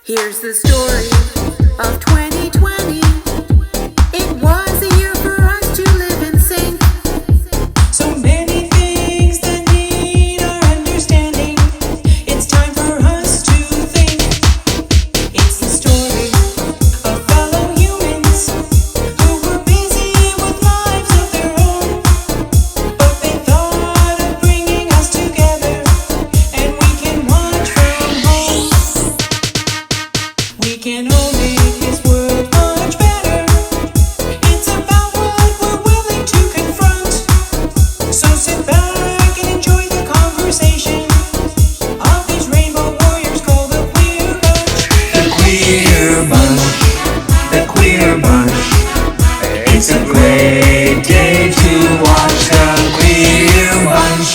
Here's the story of 2020. It was a year for us to live in sync. So many things that need our understanding. It's time for us to think. It's the story of fellow humans who were busy with lives of their own. But they thought of bringing us together, and we can watch from home. We can all make this world much better. It's about what we're willing to confront. So sit back and enjoy the conversation of these rainbow warriors called the Queer Bunch. The Queer Bunch, the Queer Bunch. It's a great day to watch the Queer Bunch.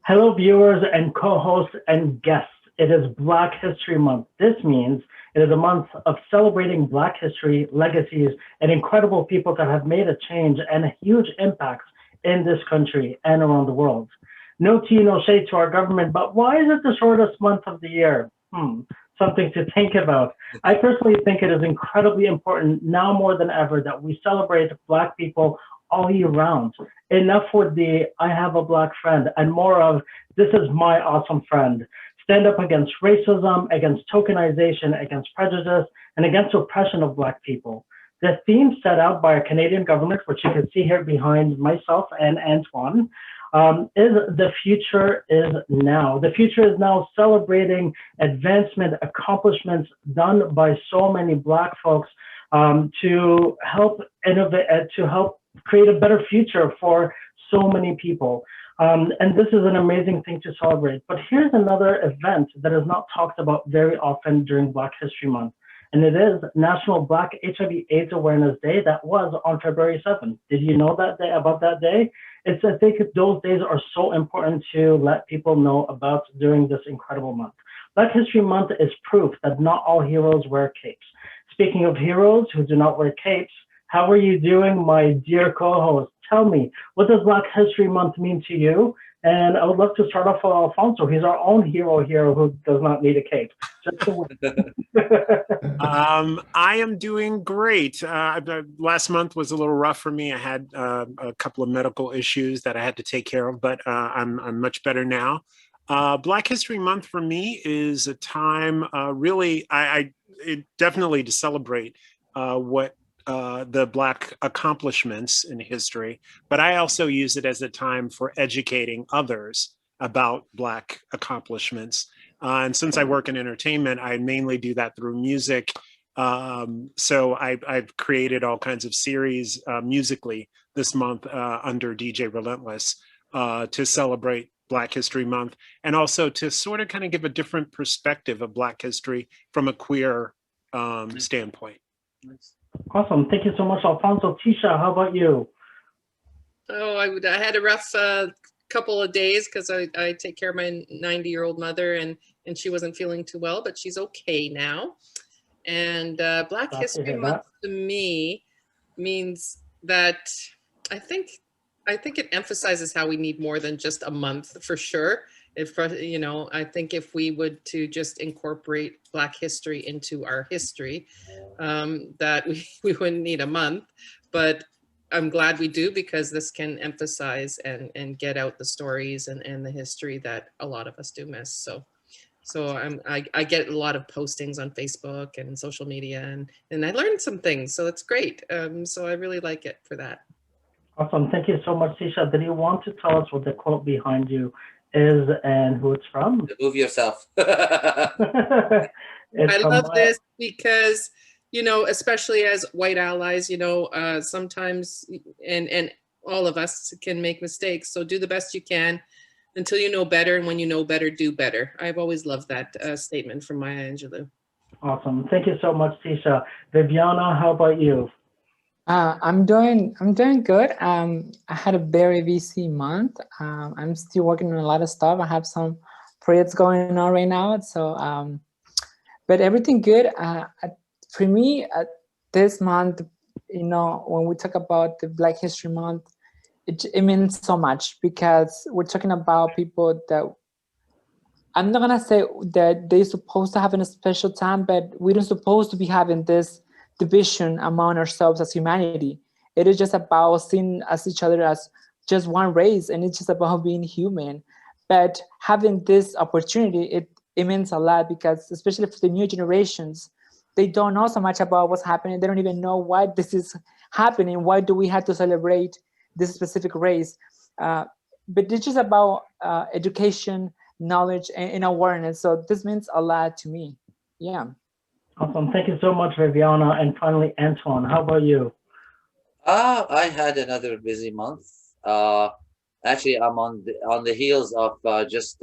Hello, viewers and co-hosts and guests. It is Black History Month. This means it is a month of celebrating Black history, legacies, and incredible people that have made a change and huge impacts in this country and around the world. No tea, no shade to our government, but why is it the shortest month of the year? Something to think about. I personally think it is incredibly important now more than ever that we celebrate Black people all year round. Enough with the I have a Black friend and more of this is my awesome friend. Stand up against racism, against tokenization, against prejudice, and against oppression of Black people. The theme set out by our Canadian government, which you can see here behind myself and Antoine, is the future is now. The future is now celebrating advancement, accomplishments done by so many Black folks to help innovate, to help create a better future for so many people. And this is an amazing thing to celebrate. But here's another event that is not talked about very often during Black History Month. And it is National Black HIV/AIDS Awareness Day that was on February 7th. Did you know that day, about that day? I think those days are so important to let people know about during this incredible month. Black History Month is proof that not all heroes wear capes. Speaking of heroes who do not wear capes, how are you doing, my dear co-host? Tell me, what does Black History Month mean to you? And I would love to start off with Alphonso. He's our own hero here who does not need a cape. I am doing great. Last month was a little rough for me. I had a couple of medical issues that I had to take care of, but I'm much better now. Black History Month for me is a time really, definitely to celebrate what the Black accomplishments in history, but I also use it as a time for educating others about Black accomplishments. And since I work in entertainment, I mainly do that through music. So I've created all kinds of series musically this month under DJ Relentless to celebrate Black History Month, and also to sort of kind of give a different perspective of Black history from a queer standpoint. Awesome. Thank you so much, Alphonso. Ticha, how about you? Oh, I had a rough couple of days because I take care of my 90-year-old mother, and she wasn't feeling too well, but she's okay now. And Black History Month to me means that I think it emphasizes how we need more than just a month, for sure. If you know, I think if we would to just incorporate Black history into our history, that we wouldn't need a month. But I'm glad we do, because this can emphasize and get out the stories and the history that a lot of us do miss. So I get a lot of postings on Facebook and social media, and I learned some things. So it's great. So I really like it for that. Awesome. Thank you so much, Ticha. Did you want to tell us what the quote behind you is and who it's from? Move yourself. I love this because, you know, especially as white allies, you know, sometimes and all of us can make mistakes. So do the best you can until you know better. And when you know better, do better. I've always loved that statement from Maya Angelou. Awesome. Thank you so much, Ticha. Viviana, how about you? I'm doing good. I had a very busy month. I'm still working on a lot of stuff. I have some projects going on right now. So, but everything good. For me, this month, you know, when we talk about the Black History Month, it means so much, because we're talking about people that I'm not gonna say that they're supposed to have a special time, but we don't supposed to be having this division among ourselves as humanity. It is just about seeing as each other as just one race, and it's just about being human. But having this opportunity, it means a lot, because especially for the new generations, they don't know so much about what's happening. They don't even know why this is happening. Why do we have to celebrate this specific race? But it's just about education, knowledge, and awareness. So this means a lot to me. Yeah. Awesome. Thank you so much, Viviana. And finally, Antoine, how about you? I had another busy month. Actually, I'm on the heels of just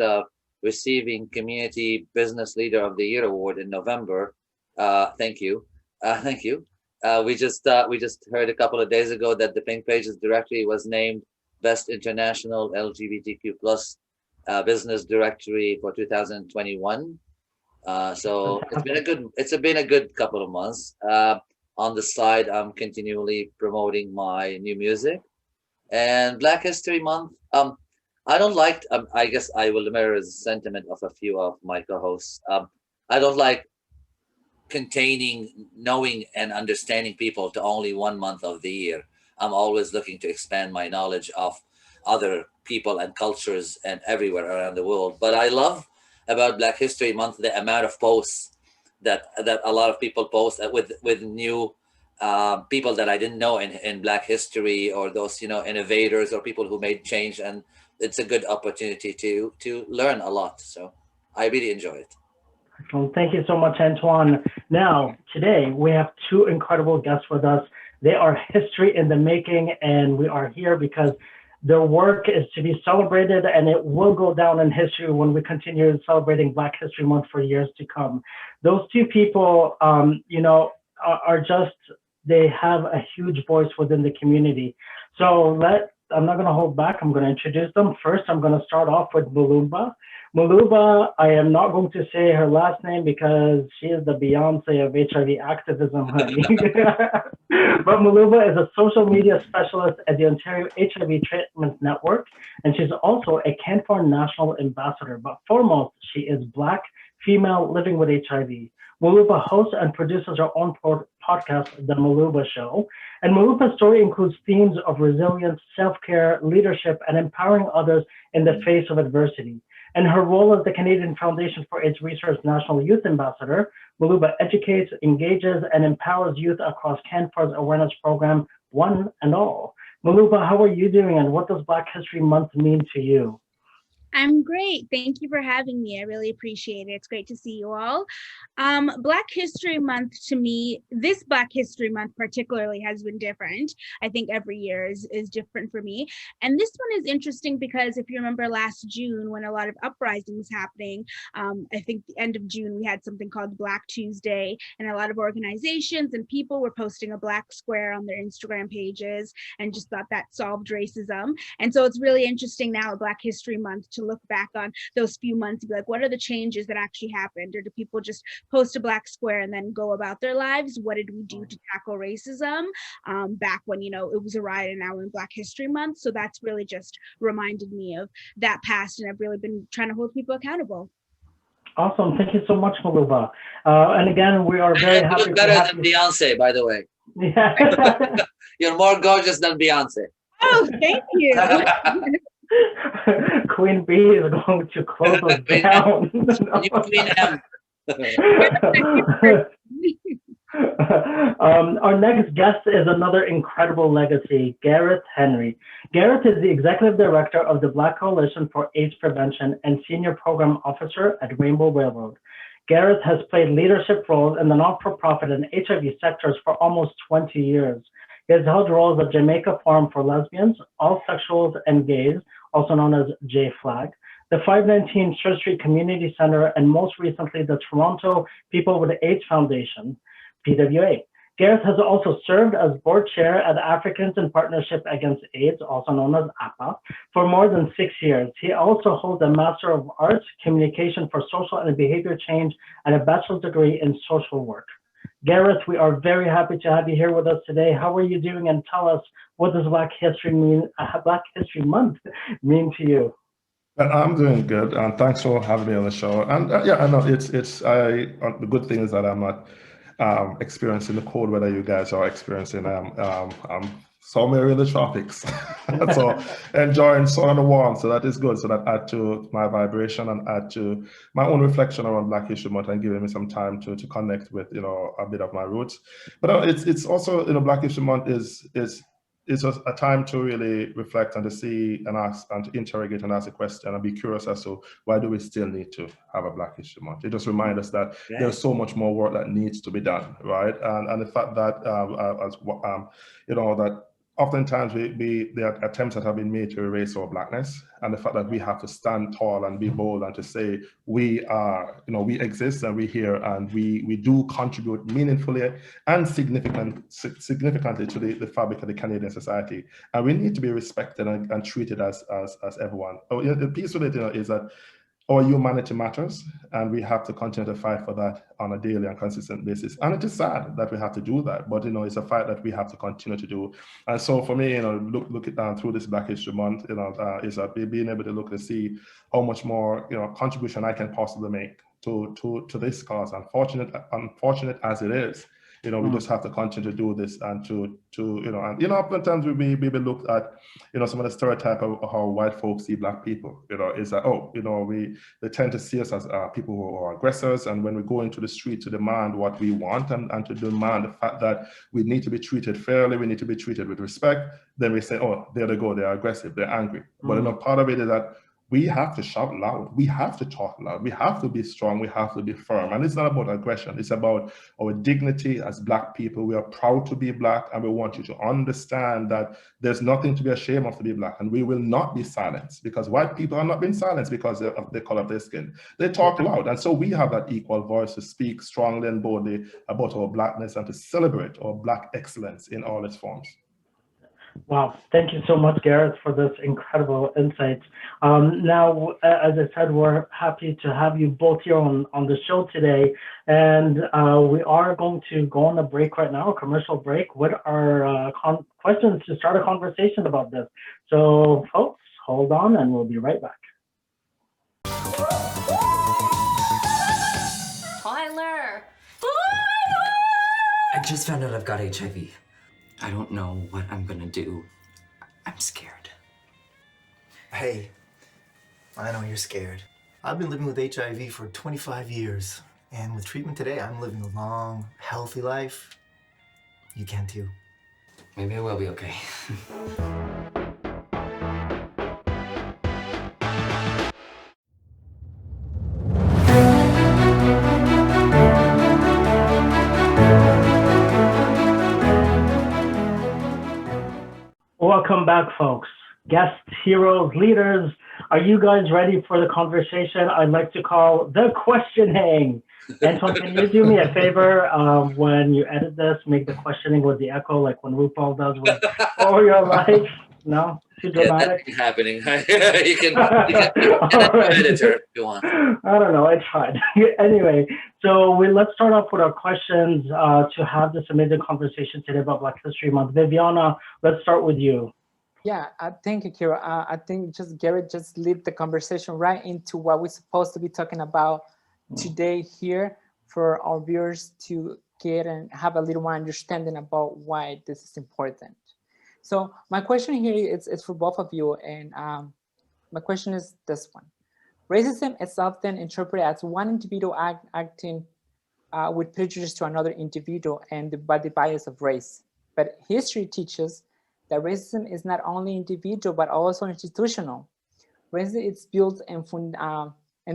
receiving Community Business Leader of the Year award in November. Thank you, thank you. We just heard a couple of days ago that the Pink Pages directory was named Best International LGBTQ plus Business Directory for 2021. So it's been a good couple of months. On the side, I'm continually promoting my new music. And Black History Month, I don't like, I guess I will mirror the sentiment of a few of my co-hosts. I don't like containing, knowing, and understanding people to only 1 month of the year. I'm always looking to expand my knowledge of other people and cultures and everywhere around the world. But I love about Black History Month the amount of posts that a lot of people post with new people that I didn't know in Black history, or those innovators or people who made change, and it's a good opportunity to learn a lot. So I really enjoy it. Well, thank you so much, Antoine. Now, today we have two incredible guests with us. They are history in the making, and we are here because their work is to be celebrated, and it will go down in history when we continue celebrating Black History Month for years to come. Those two people, are just, they have a huge voice within the community. So I'm not going to hold back. I'm going to introduce them. First, I'm going to start off with Muluba. Muluba, I am not going to say her last name because she is the Beyonce of HIV activism, honey. But Muluba is a social media specialist at the Ontario HIV Treatment Network, and she's also a CanFAR National Ambassador. But foremost, she is Black, female, living with HIV. Muluba hosts and produces her own podcast, The Muluba Show. And Muluba's story includes themes of resilience, self-care, leadership, and empowering others in the face of adversity. And her role as the Canadian Foundation for AIDS Research National Youth Ambassador, Muluba educates, engages, and empowers youth across CanFAR's awareness program, One and All. Muluba, how are you doing, and what does Black History Month mean to you? I'm great. Thank you for having me. I really appreciate it. It's great to see you all. Black History Month to me, this Black History Month particularly has been different. I think every year is different for me. And this one is interesting because if you remember last June when a lot of uprising was happening, I think the end of June, we had something called Black Tuesday, and a lot of organizations and people were posting a black square on their Instagram pages and just thought that solved racism. And so it's really interesting now, Black History Month, to look back on those few months and be like, what are the changes that actually happened? Or do people just post a black square and then go about their lives? What did we do to tackle racism back when, it was a riot and now we're in Black History Month? So that's really just reminded me of that past, and I've really been trying to hold people accountable. Awesome. Thank you so much, Muluba. And again, we are very happy to better have than you. Beyonce, by the way. Yeah. You're more gorgeous than Beyonce. Oh, thank you. Queen Bee is going to close us down. New Queen M. Our next guest is another incredible legacy, Gareth Henry. Gareth is the Executive Director of the Black Coalition for AIDS Prevention and Senior Program Officer at Rainbow Railroad. Gareth has played leadership roles in the not-for-profit and HIV sectors for almost 20 years. He has held roles at Jamaica Forum for Lesbians, All Sexuals and Gays, also known as JFLAG, the 519 Church Street Community Center, and most recently the Toronto People with AIDS Foundation, PWA. Gareth has also served as board chair at Africans in Partnership Against AIDS, also known as APA, for more than 6 years. He also holds a Master of Arts, Communication for Social and Behavior Change, and a bachelor's degree in social work. Gareth, we are very happy to have you here with us today. How are you doing? And tell us, what does Black History Month mean to you? I'm doing good, and thanks for having me on the show. And yeah, I know the good thing is that I'm not experiencing the cold weather you guys are experiencing. I'm somewhere in the tropics, so enjoying sun and the warmth. So that is good. So that add to my vibration and add to my own reflection around Black History Month and giving me some time to connect with a bit of my roots. But it's also Black History Month is it's a time to really reflect and to see and ask and to interrogate and ask a question and be curious as to why do we still need to have a Black History Month. It just reminds us that there's so much more work that needs to be done, right? And the fact that that oftentimes there are attempts that have been made to erase our Blackness, and the fact that we have to stand tall and be bold and to say we are, we exist and we're here and we do contribute meaningfully and significantly to the fabric of the Canadian society, and we need to be respected and treated as everyone. The piece with it is that our humanity matters, and we have to continue to fight for that on a daily and consistent basis. And it is sad that we have to do that, but it's a fight that we have to continue to do. And so for me, look it down through this Black History Month, is that being able to look to see how much more contribution I can possibly make to this cause. Unfortunate as it is, we just have to continue to do this and oftentimes we look at some of the stereotype of how white folks see Black people. Is that they tend to see us as people who are aggressors, and when we go into the street to demand what we want and to demand the fact that we need to be treated fairly, we need to be treated with respect, then we say, oh, there they go, they're aggressive, they're angry. But part of it is that we have to shout loud, we have to talk loud, we have to be strong, we have to be firm. And it's not about aggression, it's about our dignity as Black people. We are proud to be Black, and we want you to understand that there's nothing to be ashamed of to be Black, and we will not be silenced, because white people are not being silenced because of the color of their skin. They talk loud, and so we have that equal voice to speak strongly and boldly about our Blackness and to celebrate our Black excellence in all its forms. Wow, thank you so much, Gareth, for this incredible insight. Now, as I said, we're happy to have you both here on the show today, and we are going to go on a break right now, a commercial break, with our questions to start a conversation about this. So, folks, hold on, and we'll be right back. Tyler! I just found out I've got HIV. I don't know what I'm gonna do. I'm scared. Hey, I know you're scared. I've been living with HIV for 25 years, and with treatment today, I'm living a long, healthy life. You can too. Maybe I will be okay. Welcome back, folks. Guests, heroes, leaders, are you guys ready for the conversation I'd like to call the questioning? Antoine, can you do me a favor when you edit this, make the questioning with the echo like when RuPaul does with All Your Life? No? Too dramatic? That's happening. you can right. Editor if you want. I don't know, I tried. Anyway, so let's start off with our questions to have this amazing conversation today about Black History Month. Viviana, let's start with you. Yeah, thank you, Kero. I think Gareth just led the conversation right into what we're supposed to be talking about today here for our viewers to get and have a little more understanding about why this is important. So my question here is for both of you, and my question is this one. Racism is often interpreted as one individual acting with prejudice to another individual and by the bias of race. But history teaches that racism is not only individual, but also institutional. Racism is built in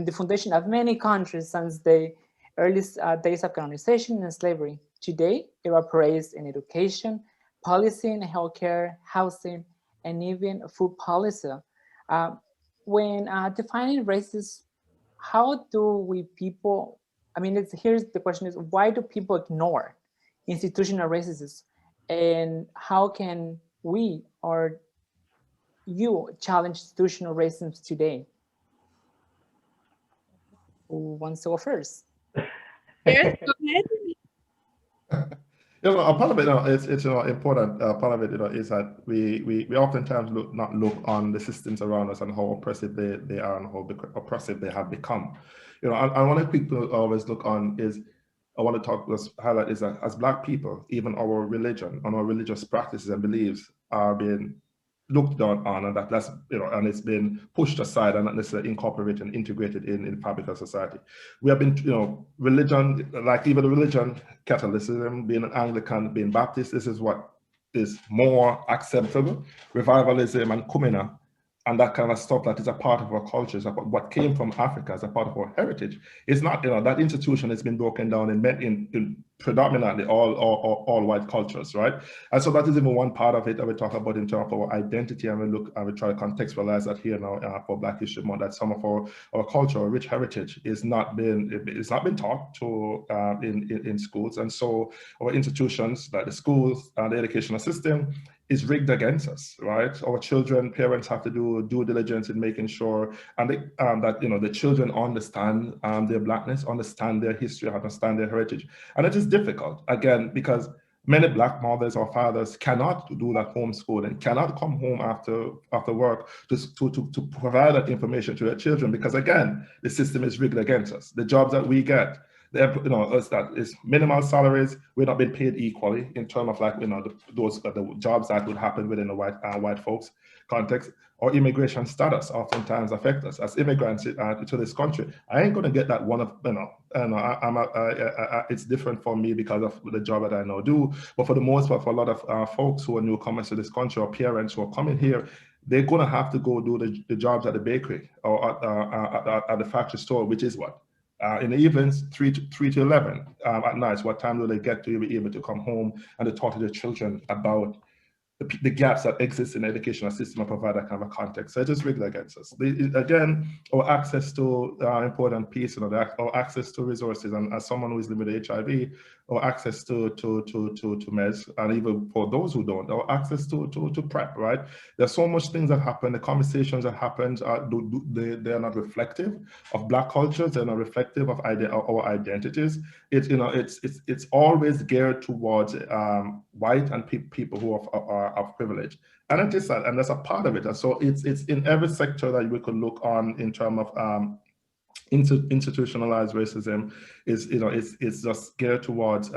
the foundation of many countries since the early days of colonization and slavery. Today, it operates in education, policy, in healthcare, housing, and even food policy. When defining racism, how do we people, here's the question is, why do people ignore institutional racism? And how can we or you challenge institutional racism today? Who wants to go first? Gareth, go ahead. A part of it, it's important. Part of it, is that we oftentimes not look on the systems around us and how oppressive they are and how oppressive they have become. I want to quickly always look on is I want to highlight is that as Black people, even our religion and our religious practices and beliefs are being looked down on, and that's and it's been pushed aside and not necessarily incorporated and integrated in fabric of society. We have been, religion, like even the religion, Catholicism, being an Anglican, being Baptist, this is what is more acceptable. Revivalism and Kumina and that kind of stuff that is a part of our culture, is what came from Africa as a part of our heritage. It's not, that institution has been broken down in predominantly all white cultures, right? And so that is even one part of it that we talk about in terms of our identity, and we try to contextualize that here now for Black History Month, that some of our culture, our rich heritage it's not been taught to in schools. And so our institutions, like the schools and the educational system, is rigged against us, right? Our children, parents have to do due diligence in making sure and that the children understand their Blackness, understand their history, understand their heritage. And it is difficult, again, because many Black mothers or fathers cannot do that homeschooling, cannot come home after work to provide that information to their children, because again, the system is rigged against us. The jobs that we get, is minimal salaries. We're not being paid equally in terms of the jobs that would happen within the white folks context. Or immigration status oftentimes affect us as immigrants to this country. I ain't gonna get that one of it's different for me because of the job that I now do. But for the most part, for a lot of folks who are newcomers to this country or parents who are coming here, they're gonna have to go do the jobs at the bakery or at the factory store, which is what. In the evenings, 3 to 11 at night. What time do they get to be able to come home and to talk to their children about the gaps that exist in the educational system and provide that kind of a context? So it is rigged against us. Again, our access to important piece, our access to resources, and as someone who is living with HIV, or access to meds, and even for those who don't, or access to PrEP, right? There's so much things that happen. The conversations that happen, they are not reflective of Black cultures. They're not reflective of our identities. It's always geared towards white and people who are of privilege, and it is that, and that's a part of it. And so it's in every sector that we could look on in terms of institutionalized racism. It's just geared towards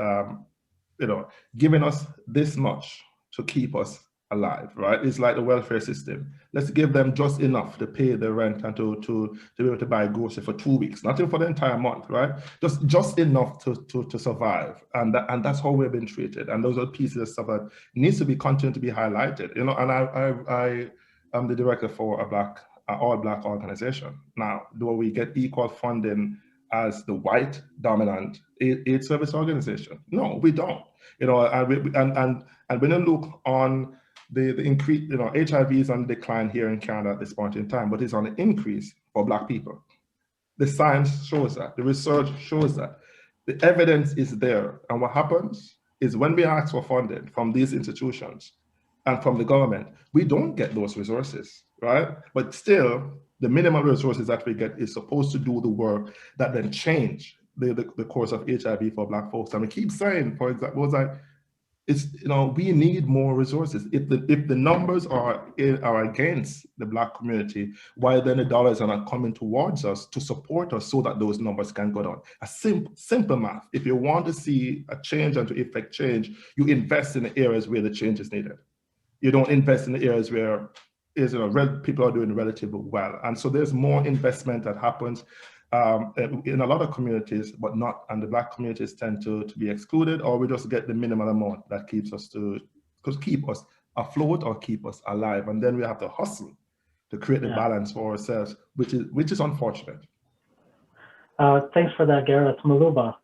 giving us this much to keep us alive, right? It's like the welfare system. Let's give them just enough to pay the rent and to be able to buy groceries for 2 weeks, not even for the entire month, right? Just enough to survive, and that's how we've been treated. And those are pieces of stuff that needs to be continued to be highlighted. And I am the director for all Black organization. Now, do we get equal funding as the white dominant aid service organization? No, we don't. And when you look on the increase, HIV is on decline here in Canada at this point in time, but it's on an increase for Black people. The science shows that, the research shows that, the evidence is there. And what happens is when we ask for funding from these institutions and from the government, we don't get those resources, right? But still, the minimum resources that we get is supposed to do the work that then change the course of HIV for Black folks. And we keep saying, for example, we need more resources. If the numbers are against the Black community, why then the dollars are not coming towards us to support us so that those numbers can go down? A simple math. If you want to see a change and to effect change, you invest in the areas where the change is needed. You don't invest in the areas where people are doing relatively well. And so there's more investment that happens in a lot of communities, but not, and the Black communities tend to be excluded, or we just get the minimal amount that keep us afloat or keep us alive. And then we have to hustle to create the balance for ourselves, which is unfortunate. Thanks for that, Gareth. Muluba.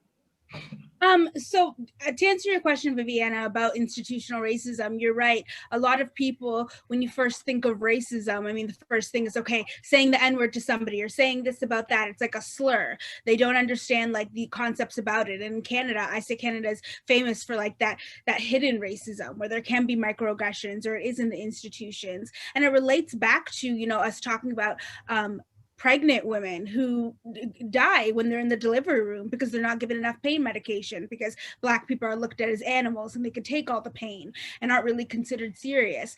So to answer your question, Viviana, about institutional racism, you're right. A lot of people, when you first think of racism, I mean, the first thing is, okay, saying the N-word to somebody or saying this about that, it's like a slur. They don't understand like the concepts about it. And in Canada, I say Canada is famous for like that hidden racism where there can be microaggressions or it is in the institutions. And it relates back to, us talking about pregnant women who die when they're in the delivery room because they're not given enough pain medication, because Black people are looked at as animals and they can take all the pain and aren't really considered serious.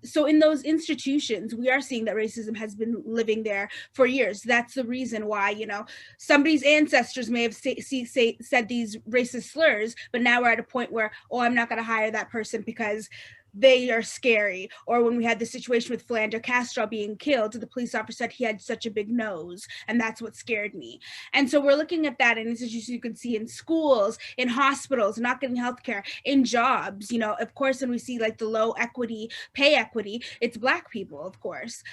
So in those institutions, we are seeing that racism has been living there for years. That's the reason why, you know, somebody's ancestors may have said these racist slurs, but now we're at a point where, oh, I'm not going to hire that person because they are scary. Or when we had the situation with Philander Castro being killed, the police officer said he had such a big nose, and that's what scared me. And so we're looking at that in institutions you can see in schools, in hospitals, not getting healthcare, in jobs. You know, of course, when we see like the low equity, pay equity, it's Black people, of course.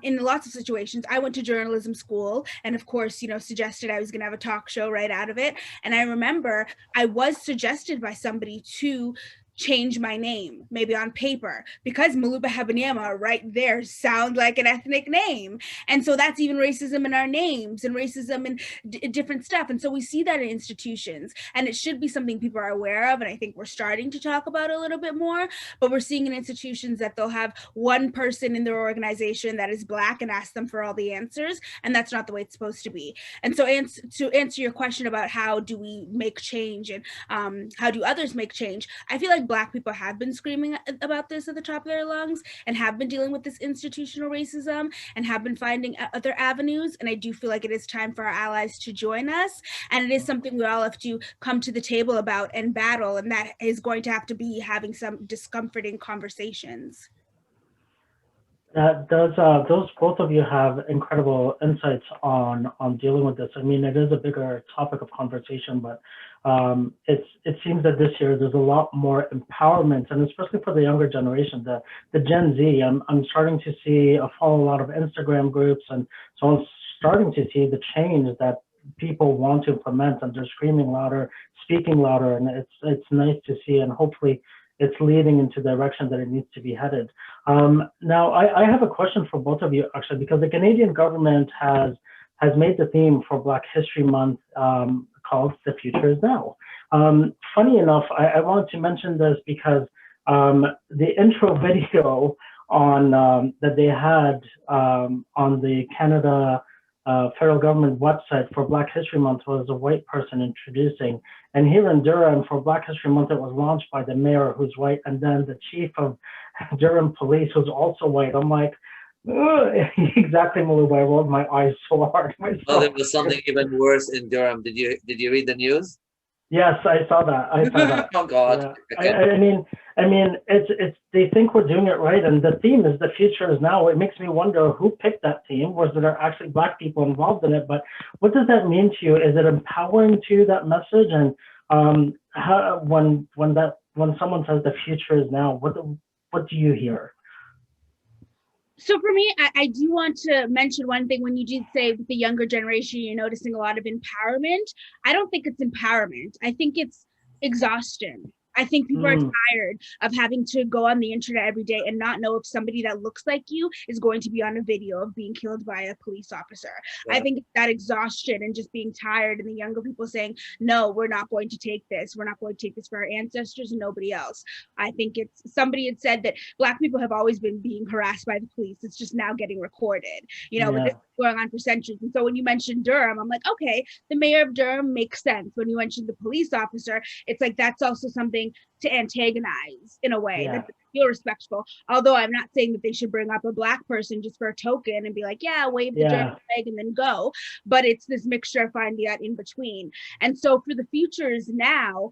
In lots of situations, I went to journalism school, and of course, you know, suggested I was going to have a talk show right out of it. And I remember I was suggested by somebody to change my name, maybe on paper, because Muluba Habanyama right there sound like an ethnic name. And so that's even racism in our names and racism in different stuff. And so we see that in institutions, and it should be something people are aware of. And I think we're starting to talk about a little bit more, but we're seeing in institutions that they'll have one person in their organization that is Black and ask them for all the answers. And that's not the way it's supposed to be. And so to answer your question about how do we make change and how do others make change, I feel like Black people have been screaming about this at the top of their lungs and have been dealing with this institutional racism and have been finding other avenues. And I do feel like it is time for our allies to join us. And it is something we all have to come to the table about and battle. And that is going to have to be having some discomforting conversations. Those both of you have incredible insights on dealing with this. I mean, it is a bigger topic of conversation, but it seems that this year there's a lot more empowerment, and especially for the younger generation, the Gen Z. I'm starting to see follow a lot of Instagram groups, and so I'm starting to see the change that people want to implement, and they're screaming louder, speaking louder, and it's nice to see, and hopefully it's leading into the direction that it needs to be headed. Now, I have a question for both of you, actually, because the Canadian government has made the theme for Black History Month called "The Future Is Now." Funny enough, I wanted to mention this because the intro video on that they had on the Canada federal government website for Black History Month was a white person introducing. And here in Durham for Black History Month, it was launched by the mayor, who's white, and then the chief of Durham police, who's also white. I'm like, exactly, Muluba. I rolled my eyes so hard myself. Oh, there was something even worse in Durham. Did you read the news? Yes, I saw that. Oh God. Yeah. I mean, it's they think we're doing it right, and the theme is "The Future Is Now." It makes me wonder who picked that theme. Was there actually Black people involved in it? But what does that mean to you? Is it empowering to you, that message? And how, when someone says "The future is now," what do you hear? So for me, I do want to mention one thing. When you did say with the younger generation, you're noticing a lot of empowerment. I don't think it's empowerment. I think it's exhaustion. I think people are tired of having to go on the internet every day and not know if somebody that looks like you is going to be on a video of being killed by a police officer. Yeah. I think it's that exhaustion and just being tired, and the younger people saying, no, we're not going to take this. We're not going to take this for our ancestors and nobody else. I think it's, somebody had said that Black people have always been being harassed by the police. It's just now getting recorded, you know, but this is going on for centuries. And so when you mentioned Durham, I'm like, okay, the mayor of Durham makes sense. When you mentioned the police officer, it's like, that's also something to antagonize in a way that feel respectful. Although I'm not saying that they should bring up a Black person just for a token and be like, yeah, wave the Durham flag and then go. But it's this mixture of finding that in between. And so for the futures now,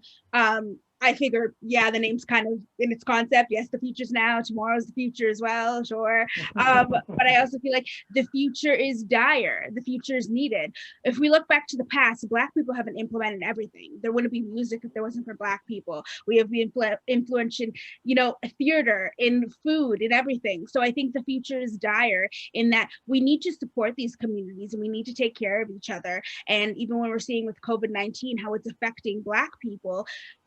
I figure, yeah, the name's kind of in its concept. Yes, the future's now, tomorrow's the future as well, sure. But I also feel like the future is dire. The future is needed. If we look back to the past, Black people haven't implemented everything. There wouldn't be music if there wasn't for Black people. We have been influence in, you know, theater, in food, in everything. So I think the future is dire in that we need to support these communities and we need to take care of each other. And even when we're seeing with COVID-19, how it's affecting Black people,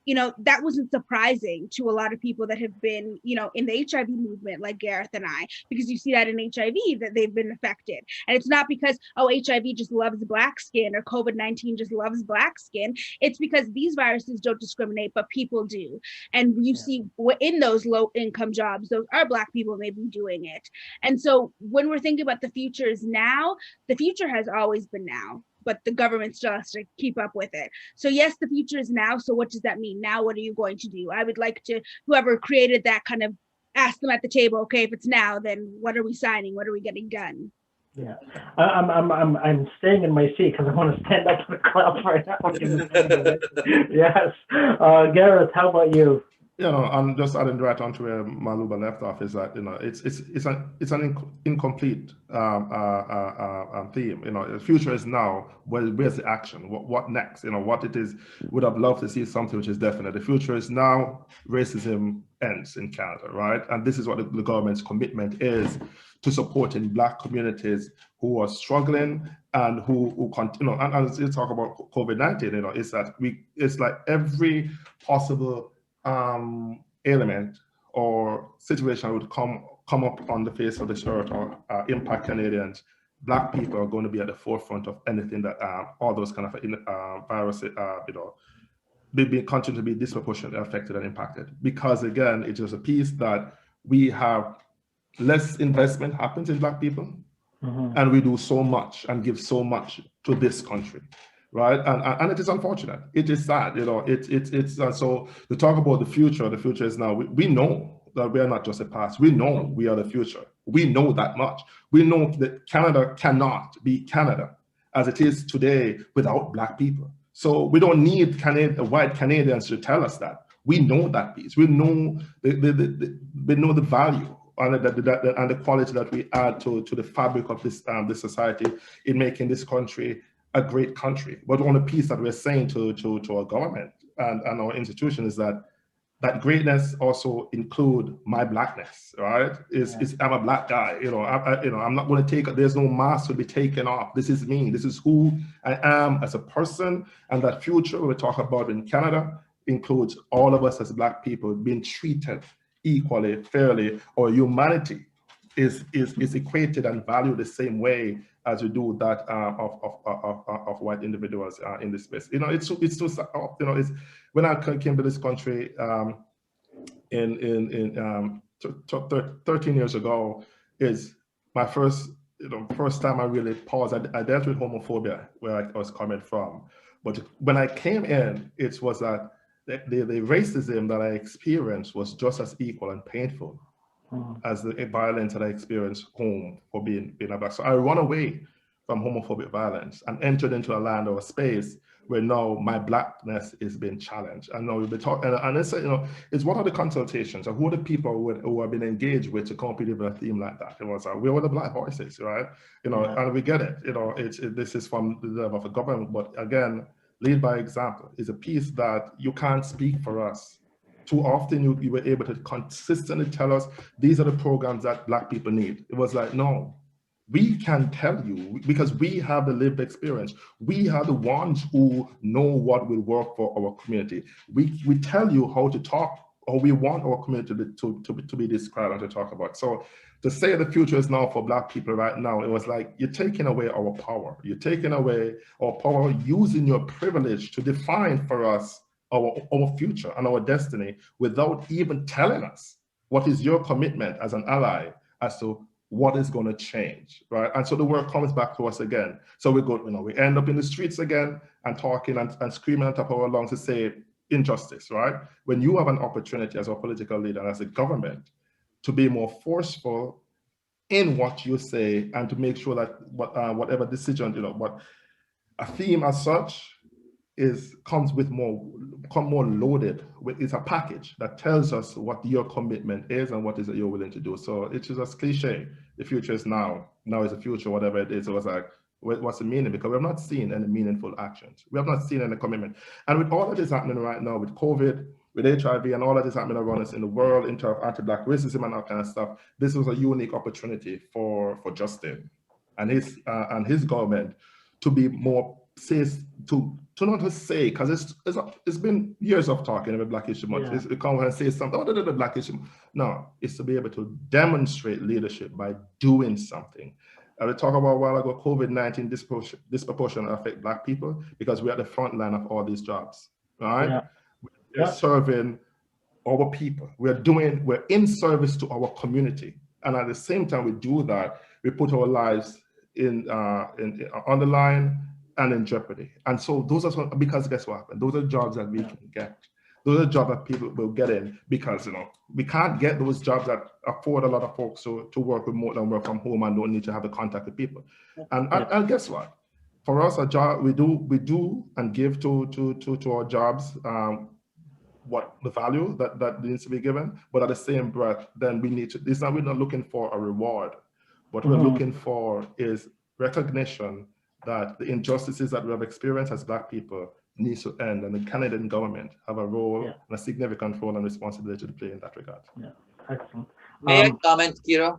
you know, that wasn't surprising to a lot of people that have been, you know, in the HIV movement, like Gareth and I, because you see that in HIV that they've been affected. And it's not because, oh, HIV just loves black skin or COVID-19 just loves black skin. It's because these viruses don't discriminate, but people do. And you see in those low income jobs, those are black people maybe doing it. And so when we're thinking about the future is now, the future has always been now, but the government still has to keep up with it. So yes, the future is now. So what does that mean? Now, what are you going to do? I would like to, whoever created that, kind of ask them at the table, okay, if it's now, then what are we signing? What are we getting done? Yeah, I'm staying in my seat because I want to stand up and clap right now. Yes, Gareth, how about you? You know, I'm just adding right on to where Muluba left off. Is that, you know, it's an incomplete theme. You know, the future is now. Where's the action? What next? You know, what it is. Would have loved to see something which is definite. The future is now. Racism ends in Canada, right? And this is what the government's commitment is to supporting Black communities who are struggling and who continue. And as you talk about COVID-19, you know, it's like every possible element or situation would come up on the face of this earth or impact Canadians. Black people are going to be at the forefront of anything that all those kind of viruses, you know, continue to be disproportionately affected and impacted. Because again, it is a piece that we have less investment happens in Black people, and we do so much and give so much to this country. Right, and it is unfortunate. It is sad, you know. It's so to talk about the future is now. We know that we are not just a past. We know we are the future. We know that much. We know that Canada cannot be Canada as it is today without Black people. So we don't need white Canadians to tell us that. We know that piece. We know we know the value and the quality that we add to the fabric of this society in making this country a great country. But one piece that we're saying to our government and our institution is that greatness also include my Blackness, right? I'm a Black guy, you know. I'm not going to take. There's no mask to be taken off. This is me. This is who I am as a person. And that future we talk about in Canada includes all of us as Black people being treated equally, fairly. Our humanity is equated and valued the same way as we do that of white individuals in this space. You know, it's too, you know, it's when I came to this country in 13 years ago, is my first time I really paused. I dealt with homophobia where I was coming from, but when I came in, it was that the racism that I experienced was just as equal and painful as the violence that I experienced home for being a Black. So I run away from homophobic violence and entered into a land or a space where now my Blackness is being challenged. And now we've been talking, and it's, you know, it's what are the consultations and who are the people who have been engaged with to compete with a theme like that? It was we were the Black voices, right? You know, and we get it. You know, this is from the level of a government, but again, lead by example is a piece that you can't speak for us. Too often you were able to consistently tell us these are the programs that Black people need. It was like, no, we can tell you because we have the lived experience. We are the ones who know what will work for our community. We tell you how to talk, or we want our community to be described and to talk about. So to say the future is now for Black people right now, it was like you're taking away our power. You're taking away our power using your privilege to define for us our future and our destiny without even telling us what is your commitment as an ally as to what is going to change, right? And so the work comes back to us again. So we go, you know, we end up in the streets again and talking and screaming at top of our lungs to say injustice, right? When you have an opportunity as a political leader and as a government to be more forceful in what you say and to make sure that whatever decision, you know, what a theme as such comes more loaded. It's a package that tells us what your commitment is and what is it you're willing to do. So it's just a cliche. The future is now. Now is the future, whatever it is. It was like, what's the meaning? Because we have not seen any meaningful actions. We have not seen any commitment. And with all that is happening right now, with COVID, with HIV, and all that is happening around us in the world, in terms of anti-Black racism and all kind of stuff, this was a unique opportunity for Justin and his government to be more say, to not to say, because it's been years of talking about Black History Month. Yeah. It come and say something, oh, the Black History Month. No, it's to be able to demonstrate leadership by doing something. We talked about a while ago, COVID-19 disproportionately affect Black people because we're at the front line of all these jobs, right? Yeah. We're serving our people. We're in service to our community. And at the same time we do that, we put our lives on the line and in jeopardy. And so those are because guess what happened? Those are jobs that we can get. Those are jobs that people will get in because we can't get those jobs that afford a lot of folks to work remote and work from home and don't need to have the contact with people. And guess what? For us, a job we do and give to our jobs what the value that needs to be given, but at the same breath, then we need to. We're not looking for a reward. What we're looking for is recognition that the injustices that we have experienced as Black people needs to end, and the Canadian government have a role, and a significant role and responsibility to play in that regard. Yeah, excellent. May I comment, Kero?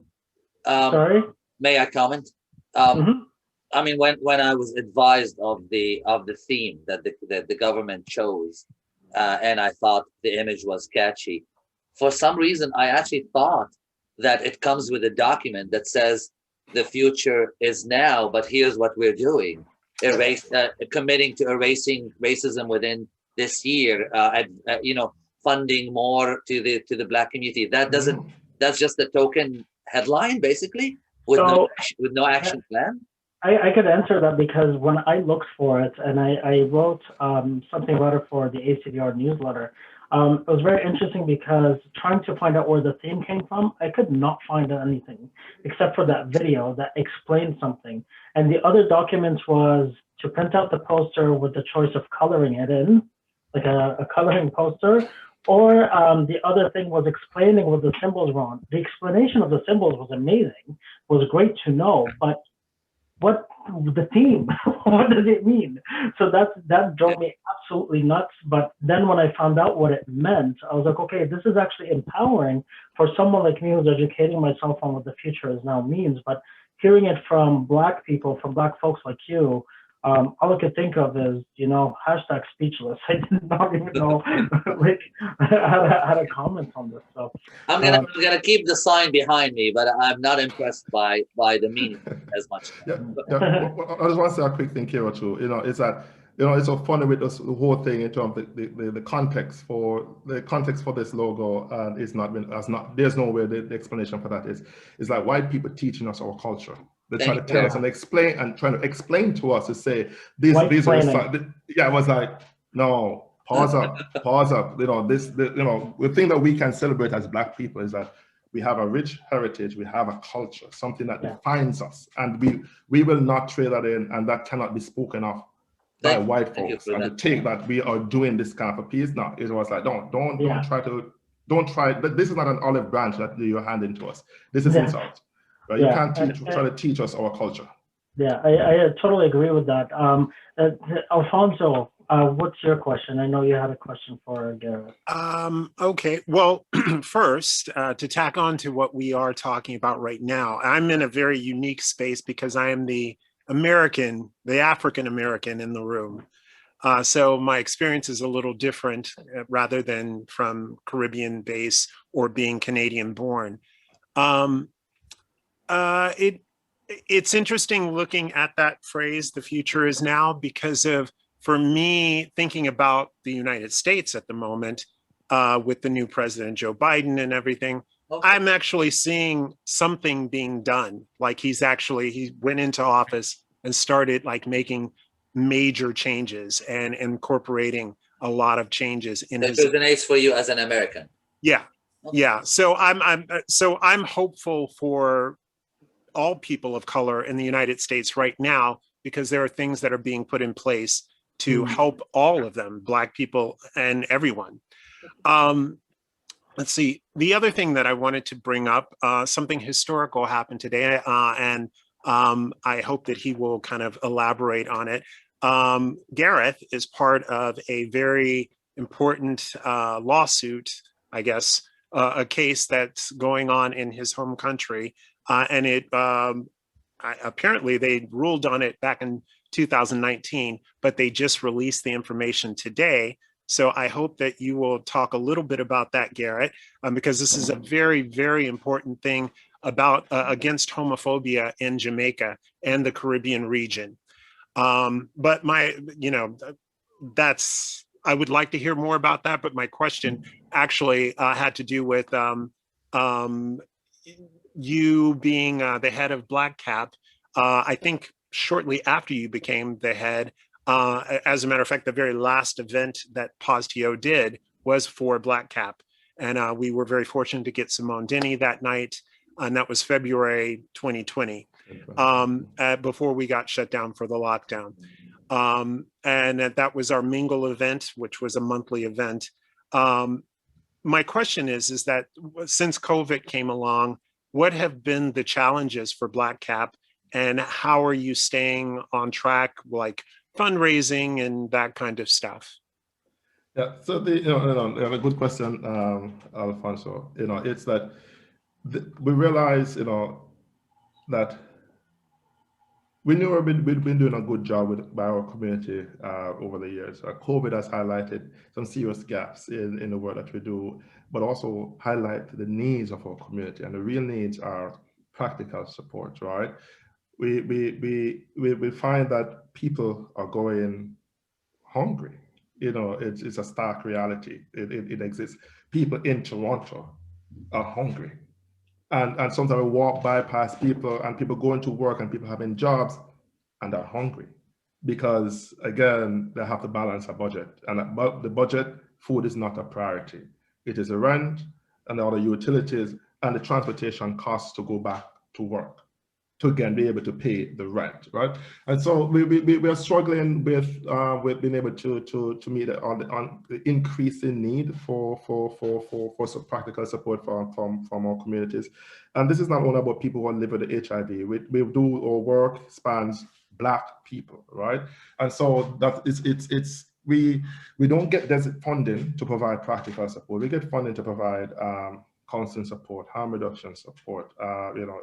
Sorry? May I comment? I mean, when I was advised of the theme that the government chose, and I thought the image was catchy, for some reason I actually thought that it comes with a document that says the future is now, but here's what we're doing. Committing to erasing racism within this year, funding more to the Black community. That doesn't. That's just a token headline, basically, with no action plan. I could answer that because when I looked for it and I wrote something about it for the ACDR newsletter, it was very interesting because trying to find out where the theme came from, I could not find anything except for that video that explained something. And the other documents was to print out the poster with the choice of coloring it in, like a coloring poster, or the other thing was explaining what the symbols were on. The explanation of the symbols was amazing, was great to know, but what the theme, what does it mean? So that drove me absolutely nuts. But then when I found out what it meant, I was like, okay, this is actually empowering for someone like me who's educating myself on what the future is now means. But hearing it from Black people, from Black folks like you, all I could think of is, hashtag speechless. I did not even know how to comment on this. So I'm gonna keep the sign behind me, but I'm not impressed by the meaning as much. I just want to say a quick thing, Kero, too. It's that it's so funny with this the whole thing in terms of the context for this logo, and there's no way the explanation for that is. It's like white people teaching us our culture. They try to tell us and explain and trying to explain to us to say these are. I was like, no, pause up. The thing that we can celebrate as Black people is that we have a rich heritage, we have a culture, something that defines us, and we will not trade that in, and that cannot be spoken of by white folks. And to take that we are doing this kind of a piece, no, it was like don't try. This is not an olive branch that you're handing to us. This is insult. Right? You can't try to teach us our culture. Yeah, I totally agree with that. Alphonso, what's your question? I know you had a question for Gareth. Okay, well, first, to tack on to what we are talking about right now, I'm in a very unique space because I am the African-American in the room. So my experience is a little different rather than from Caribbean base or being Canadian born. It's interesting looking at that phrase, the future is now, because for me, thinking about the United States at the moment with the new president, Joe Biden and everything, I'm actually seeing something being done. Like he went into office and started like making major changes and incorporating a lot of changes in his. That resonates for you as an American. Yeah. Yeah. So I'm hopeful for all people of color in the United States right now, because there are things that are being put in place to help all of them, Black people and everyone. Let's see. The other thing that I wanted to bring up, something historical happened today, and I hope that he will kind of elaborate on it. Gareth is part of a very important lawsuit, I guess, a case that's going on in his home country. And apparently they ruled on it back in 2019, but they just released the information today. So I hope that you will talk a little bit about that, Gareth, because this is a very, very important thing about against homophobia in Jamaica and the Caribbean region. But I would like to hear more about that, but my question actually had to do with you being the head of Black Cap. I think shortly after you became the head, as a matter of fact, the very last event that POZTO did was for Black Cap. And we were very fortunate to get Simone Denny that night, and that was February 2020, before we got shut down for the lockdown. And that was our Mingle event, which was a monthly event. My question is that since COVID came along, what have been the challenges for Black Cap, and how are you staying on track, like fundraising and that kind of stuff? Yeah, so a good question, Alphonso. It's that we realize, that we knew we've been doing a good job by our community over the years. COVID has highlighted some serious gaps in the work that we do, but also highlight the needs of our community, and the real needs are practical support, right? We find that people are going hungry. It's a stark reality. It exists. People in Toronto are hungry. And sometimes we walk by past people, and people going to work, and people having jobs, and they're hungry because, again, they have to balance a budget. And the budget, food is not a priority. It is the rent and the other utilities and the transportation costs to go back to work to, again, be able to pay the rent, right? And so we are struggling with being able to meet the increasing need for some practical support from our communities. And this is not only about people who live with the HIV. We do our work spans Black people, right? And so that we don't get funding to provide practical support. We get funding to provide counseling support, harm reduction support.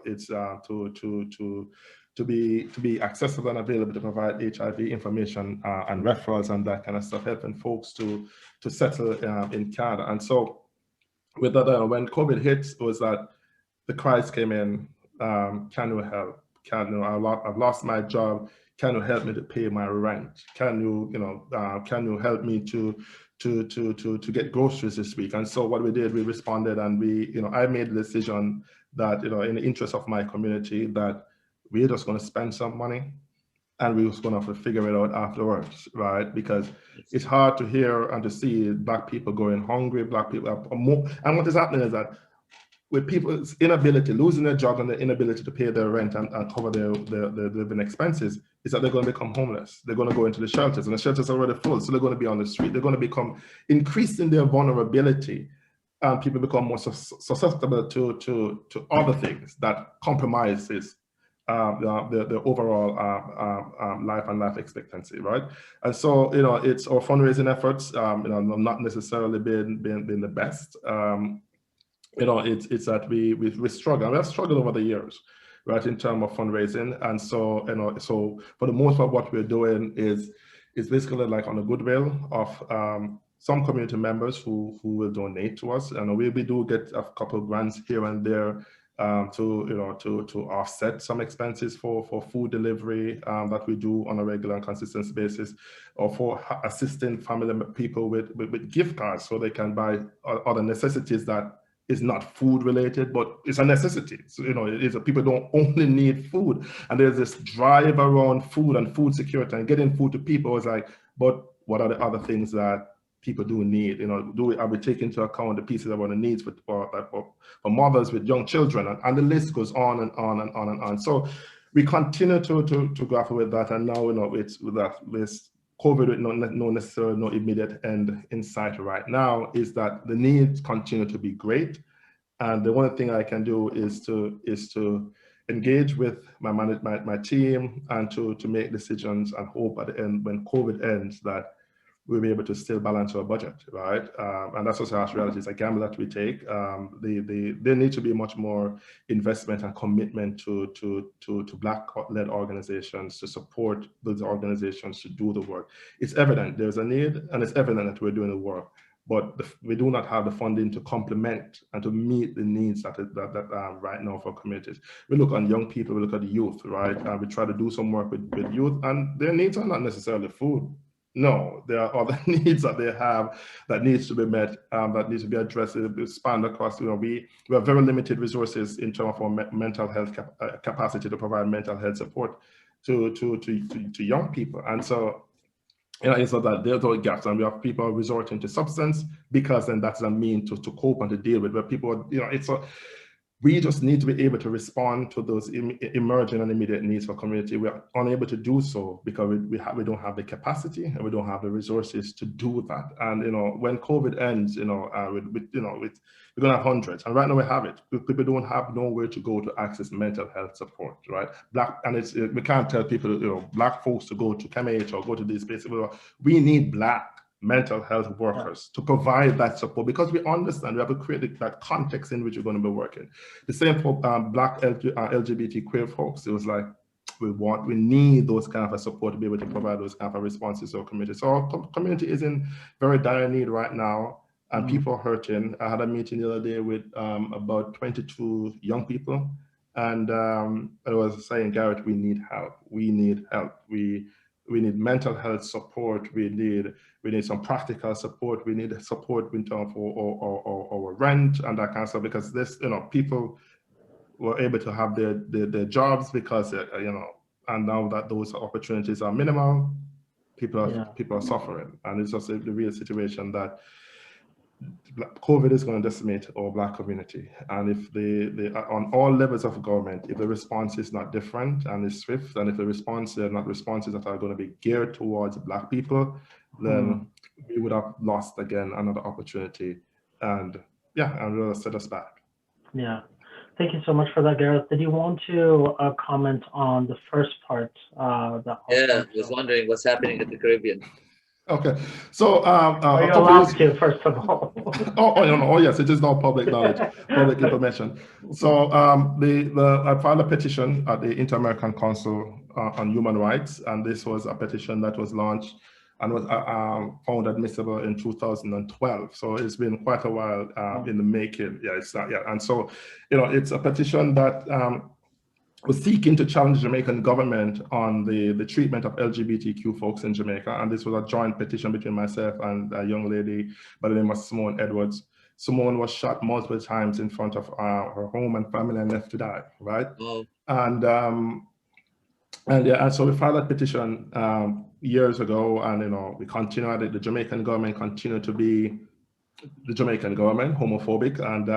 It's to be accessible and available to provide HIV information and referrals and that kind of stuff, helping folks to settle in Canada. And so with that, when COVID hit, was that the cries came in, can you help? I've lost my job. Can you help me to pay my rent? Can you help me to get groceries this week? And so what we did, we responded, and I made the decision that, in the interest of my community, that we're just going to spend some money, and we was going to have to figure it out afterwards, right? Because it's hard to hear and to see Black people going hungry. Black people are more, and what is happening is that with people's inability, losing their job and the inability to pay their rent and cover their living expenses, is that they're going to become homeless. They're going to go into the shelters, and the shelters are already full, so they're going to be on the street. They're going to become increasing their vulnerability, and people become more susceptible to other things that compromises the overall life and life expectancy, right? And so, it's our fundraising efforts, not necessarily been the best. It's that we struggle. We have struggled over the years, right, in terms of fundraising. And so, so for the most part, what we're doing is basically like on the goodwill of some community members who will donate to us. And we do get a couple of grants here and there to offset some expenses for food delivery that we do on a regular and consistent basis, or for assisting family people with gift cards so they can buy other necessities that is not food related, but it's a necessity. So, people don't only need food, and there's this drive around food and food security and getting food to people. Is like, but what are the other things that people do need? Are we taking into account the pieces about the needs for mothers with young children, and the list goes on and on and on and on. So we continue to grapple with that, and now it's with that list. COVID with no necessarily no immediate end in sight right now, is that the needs continue to be great. And the one thing I can do is to engage with my team and to make decisions, and hope at the end, when COVID ends, that we'll be able to still balance our budget, right? And that's also our reality. It's a gamble that we take. There needs to be much more investment and commitment to Black-led organizations to support those organizations to do the work. It's evident there's a need, and it's evident that we're doing the work, but we do not have the funding to complement and to meet the needs that right now for communities. We look on young people, we look at the youth, right? We try to do some work with youth, and their needs are not necessarily food. No, there are other needs that they have that needs to be met, that needs to be addressed, expand across. We have very limited resources in terms of our mental health capacity to provide mental health support to young people, and so it's so that there's those gaps, and we have people resorting to substance because then that's a mean to cope and to deal with. Where people, we just need to be able to respond to those emerging and immediate needs for community. We are unable to do so because we don't have the capacity and we don't have the resources to do that. And when COVID ends, we're gonna have hundreds, and right now we have it. People don't have nowhere to go to access mental health support, right? We can't tell people, Black folks to go to CAMH or go to these places. We need Black mental health workers to provide that support, because we understand we have to create that context in which we're going to be working. The same for Black LGBT queer folks. It was like, we need those kind of a support to be able to provide those kind of responses to our community. So our community is in very dire need right now, and people are hurting. I had a meeting the other day with about 22 young people, and I was saying, Gareth, we need help. We need help. We need mental health support. We need some practical support. We need support in terms of our rent and that kind of stuff, because this, people were able to have their jobs because, and now that those opportunities are minimal, people are suffering. And it's just the real situation that COVID is going to decimate our Black community. And if on all levels of government, if the response is not different and is swift, and if the response are not responses that are going to be geared towards Black people, then we would have lost again another opportunity. And and it'll set us back. Yeah. Thank you so much for that, Gareth. Did you want to comment on the first part? I was wondering what's happening in the Caribbean. Okay, so are you allowed to, first of all? Oh yes, it is now public knowledge, public information. So I filed a petition at the Inter-American Council on Human Rights, and this was a petition that was launched and was found admissible in 2012. So it's been quite a while in the making. And so it's a petition that was seeking to challenge the Jamaican government on the treatment of LGBTQ folks in Jamaica. And this was a joint petition between myself and a young lady by the name of Simone Edwards. Simone was shot multiple times in front of her home and family and left to die, right? And so we filed that petition years ago, and we continue at it. The Jamaican government continued to be the Jamaican government, homophobic, and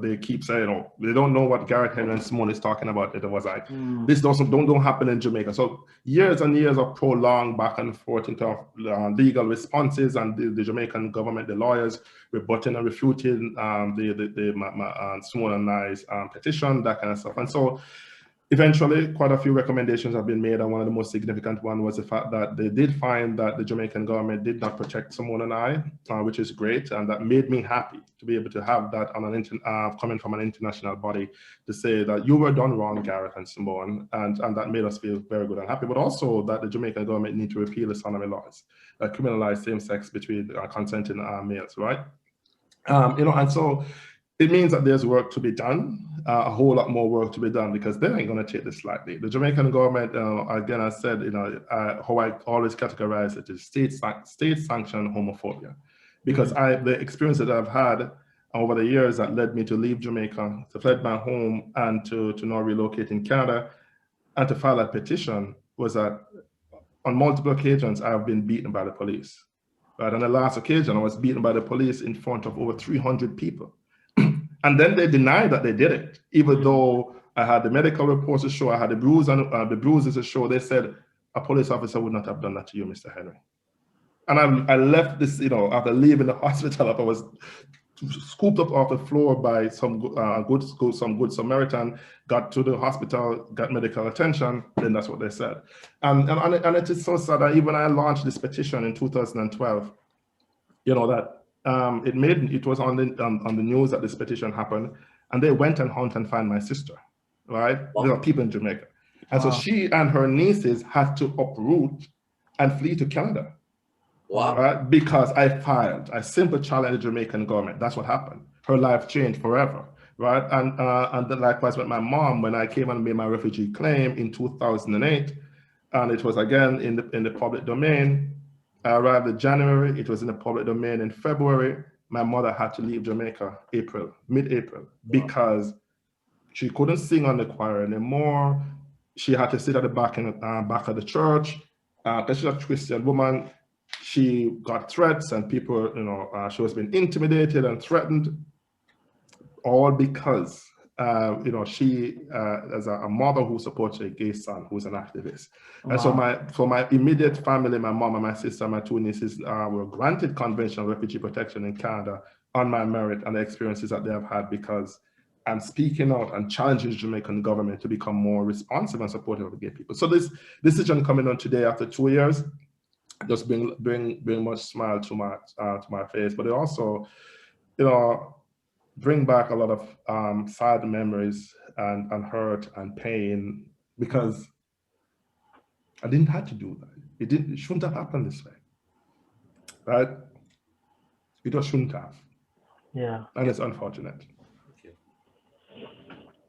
they keep saying, they don't know what Gareth and Simone is talking about. It was like, this don't happen in Jamaica. So years and years of prolonged back and forth into legal responses, and the Jamaican government, the lawyers, rebutting and refuting Simone and I's petition, that kind of stuff. And so eventually, quite a few recommendations have been made, and one of the most significant one was the fact that they did find that the Jamaican government did not protect Simone and I, which is great, and that made me happy to be able to have that on coming from an international body to say that you were done wrong, Gareth and Simone, and that made us feel very good and happy. But also that the Jamaican government need to repeal the sodomy laws that criminalize same-sex between consenting males, right? And so it means that there's work to be done, a whole lot more work to be done, because they ain't going to take this lightly. The Jamaican government, again, I said, how I always categorize it is state-sanctioned homophobia, because the experience that I've had over the years that led me to leave Jamaica, to fled my home, and to now relocate in Canada, and to file that petition, was that on multiple occasions I've been beaten by the police. Right? On the last occasion, I was beaten by the police in front of over 300 people. And then they denied that they did it, even though I had the medical reports to show, I had the bruises to show. They said a police officer would not have done that to you, Mr. Henry. And I left this, after leaving the hospital, I was scooped up off the floor by some good Samaritan, got to the hospital, got medical attention, then that's what they said. And it is so sad that even I launched this petition in 2012, you know, that it was on the news that this petition happened, and they went and hunt and find my sister, right? There are people in Jamaica. And so she and her nieces had to uproot and flee to Canada. Wow. Right? Because I simply challenged the Jamaican government. That's what happened. Her life changed forever, right? And then likewise with my mom, when I came and made my refugee claim in 2008, and it was again in the public domain. I arrived in January, it was in the public domain in February. My mother had to leave Jamaica mid-April, because she couldn't sing on the choir anymore. She had to sit at the back of the church. Because she's a Christian woman, she got threats, and people, you know, she was being intimidated and threatened, all because, you know, she, as a mother who supports a gay son who's an activist. And so my immediate family, my mom and my sister, my two nieces, were granted conventional refugee protection in Canada on my merit and the experiences that they have had, because I'm speaking out and challenging the Jamaican government to become more responsive and supportive of the gay people. So this decision coming on today after 2 years just bring much smile to my face, but it also, you know, bring back a lot of sad memories and hurt and pain, because I didn't have to do that. It shouldn't have happened this way, right? It just shouldn't have. Yeah. And it's unfortunate.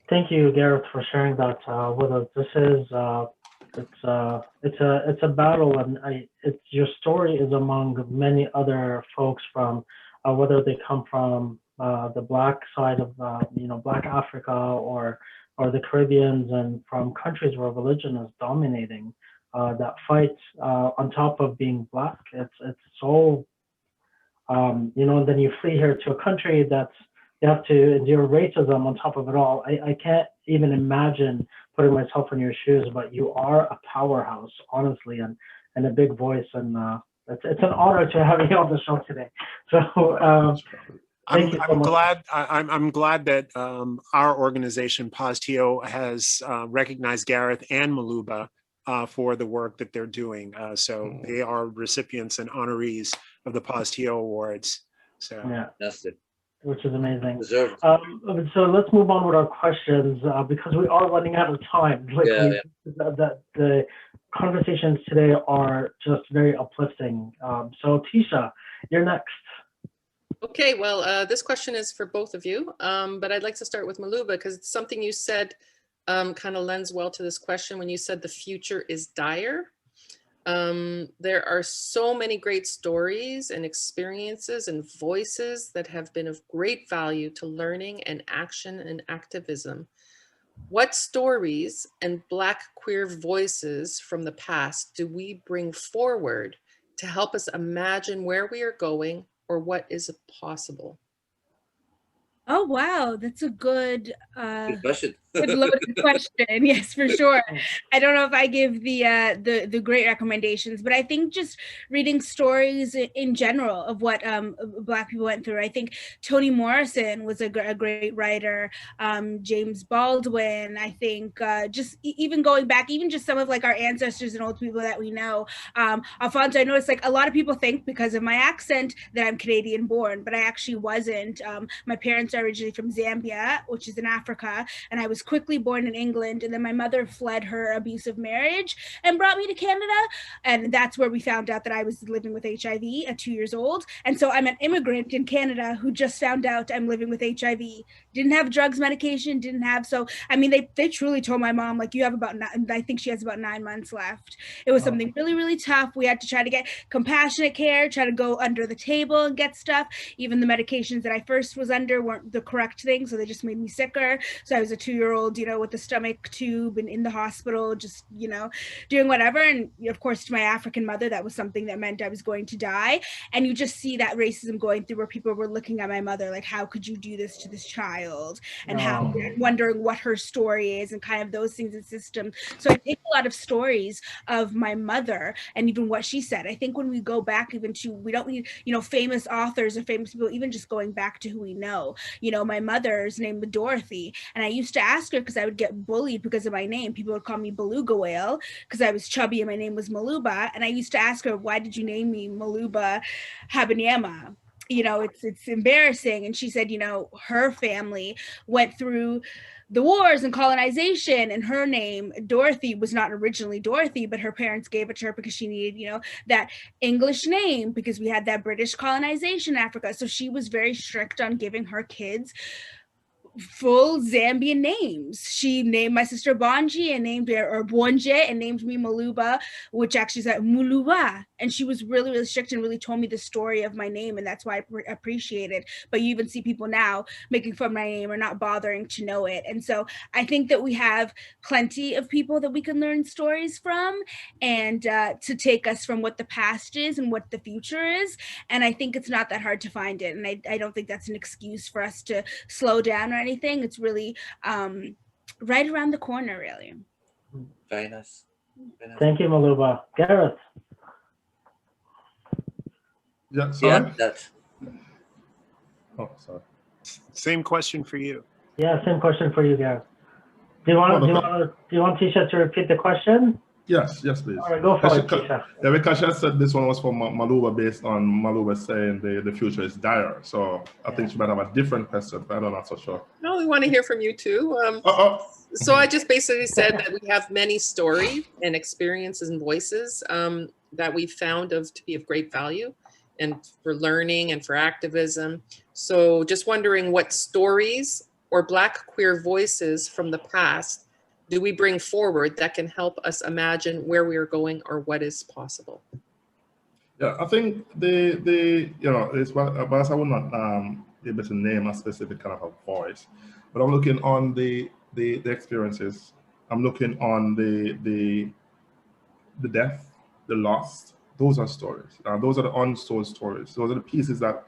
Thank you, Gareth, for sharing that with us. This is it's a battle, and your story is among many other folks from whether they come from the Black side of you know, Black Africa or the Caribbeans, and from countries where religion is dominating that fight on top of being Black. It's so you know, and then you flee here to a country that's, you have to endure racism on top of it all. I can't even imagine putting myself in your shoes, but you are a powerhouse, honestly, and a big voice, and it's an honor to have you on the show today. So I'm glad that our organization PinkPlayMags has recognized Gareth and Muluba for the work that they're doing. So they are recipients and honorees of the PinkPlayMags Awards. So yeah, that's it. Which is amazing. Deserved. So let's move on with our questions because we are running out of time. Like the conversations today are just very uplifting. So Ticha, you're next. Okay, well, this question is for both of you, but I'd like to start with Muluba, because it's something you said kind of lends well to this question when you said the future is dire. There are so many great stories and experiences and voices that have been of great value to learning and action and activism. What stories and Black queer voices from the past do we bring forward to help us imagine where we are going or what is possible? Oh, wow. That's a good question. Good loaded question. Yes, for sure. I don't know if I give the great recommendations, but I think just reading stories in general of what Black people went through. I think Toni Morrison was a great writer. James Baldwin. I think just even going back, even just some of like our ancestors and old people that we know. Alphonso, I noticed like a lot of people think because of my accent that I'm Canadian born, but I actually wasn't. My parents are originally from Zambia, which is in Africa, and I was quickly born in England, and then my mother fled her abusive marriage and brought me to Canada, and that's where we found out that I was living with HIV at 2 years old. And so I'm an immigrant in Canada who just found out I'm living with HIV. Didn't have drugs, medication, didn't have, so I mean they truly told my mom like, you have about I think she has about 9 months left. It was something really, really tough. We had to try to get compassionate care, try to go under the table and get stuff. Even the medications that I first was under weren't the correct thing, so they just made me sicker. So I was a 2-year-old year-old, you know, with the stomach tube and in the hospital, just, you know, doing whatever. And of course, to my African mother, that was something that meant I was going to die. And you just see that racism going through, where people were looking at my mother like, how could you do this to this child? And how, wondering what her story is, and kind of those things in system. So I take a lot of stories of my mother and even what she said. I think when we go back even to, we don't need, you know, famous authors or famous people, even just going back to who we know. You know, my mother's name was Dorothy, and I used to ask her, because I would get bullied because of my name. People would call me Beluga Whale because I was chubby and my name was Muluba. And I used to ask her, why did you name me Muluba Habanyama? You know, it's embarrassing. And she said, you know, her family went through the wars and colonization, and her name, Dorothy, was not originally Dorothy, but her parents gave it to her because she needed, you know, that English name, because we had that British colonization in Africa. So she was very strict on giving her kids full Zambian names. She named my sister Bonji and named her, or Bonje, and named me Muluba, which actually is like Muluba. And she was really, really strict and really told me the story of my name, and that's why I appreciate it. But you even see people now making fun of my name or not bothering to know it. And so I think that we have plenty of people that we can learn stories from, and to take us from what the past is and what the future is. And I think it's not that hard to find it. And I don't think that's an excuse for us to slow down or anything. It's really right around the corner, really. Very nice. Very nice. Thank you, Muluba. Gareth. Yeah, sorry. Yeah, Oh, sorry. Same question for you. Yeah, same question for you, Gareth. Do you want Ticha to repeat the question? Yes, please. All right, go for it, Ticha. Yeah, because I said this one was for Muluba, based on Muluba saying the future is dire. So I think she might have a different question, but I'm not so sure. No, we want to hear from you too. So I just basically said that we have many stories and experiences and voices that we've found to be of great value, and for learning and for activism. So just wondering, what stories or Black queer voices from the past do we bring forward that can help us imagine where we are going or what is possible? Yeah, I think you know, it's well, I would not be able to name a specific kind of a voice, but I'm looking on the experiences. I'm looking on the death, the loss. Those are stories. Those are the untold stories. Those are the pieces that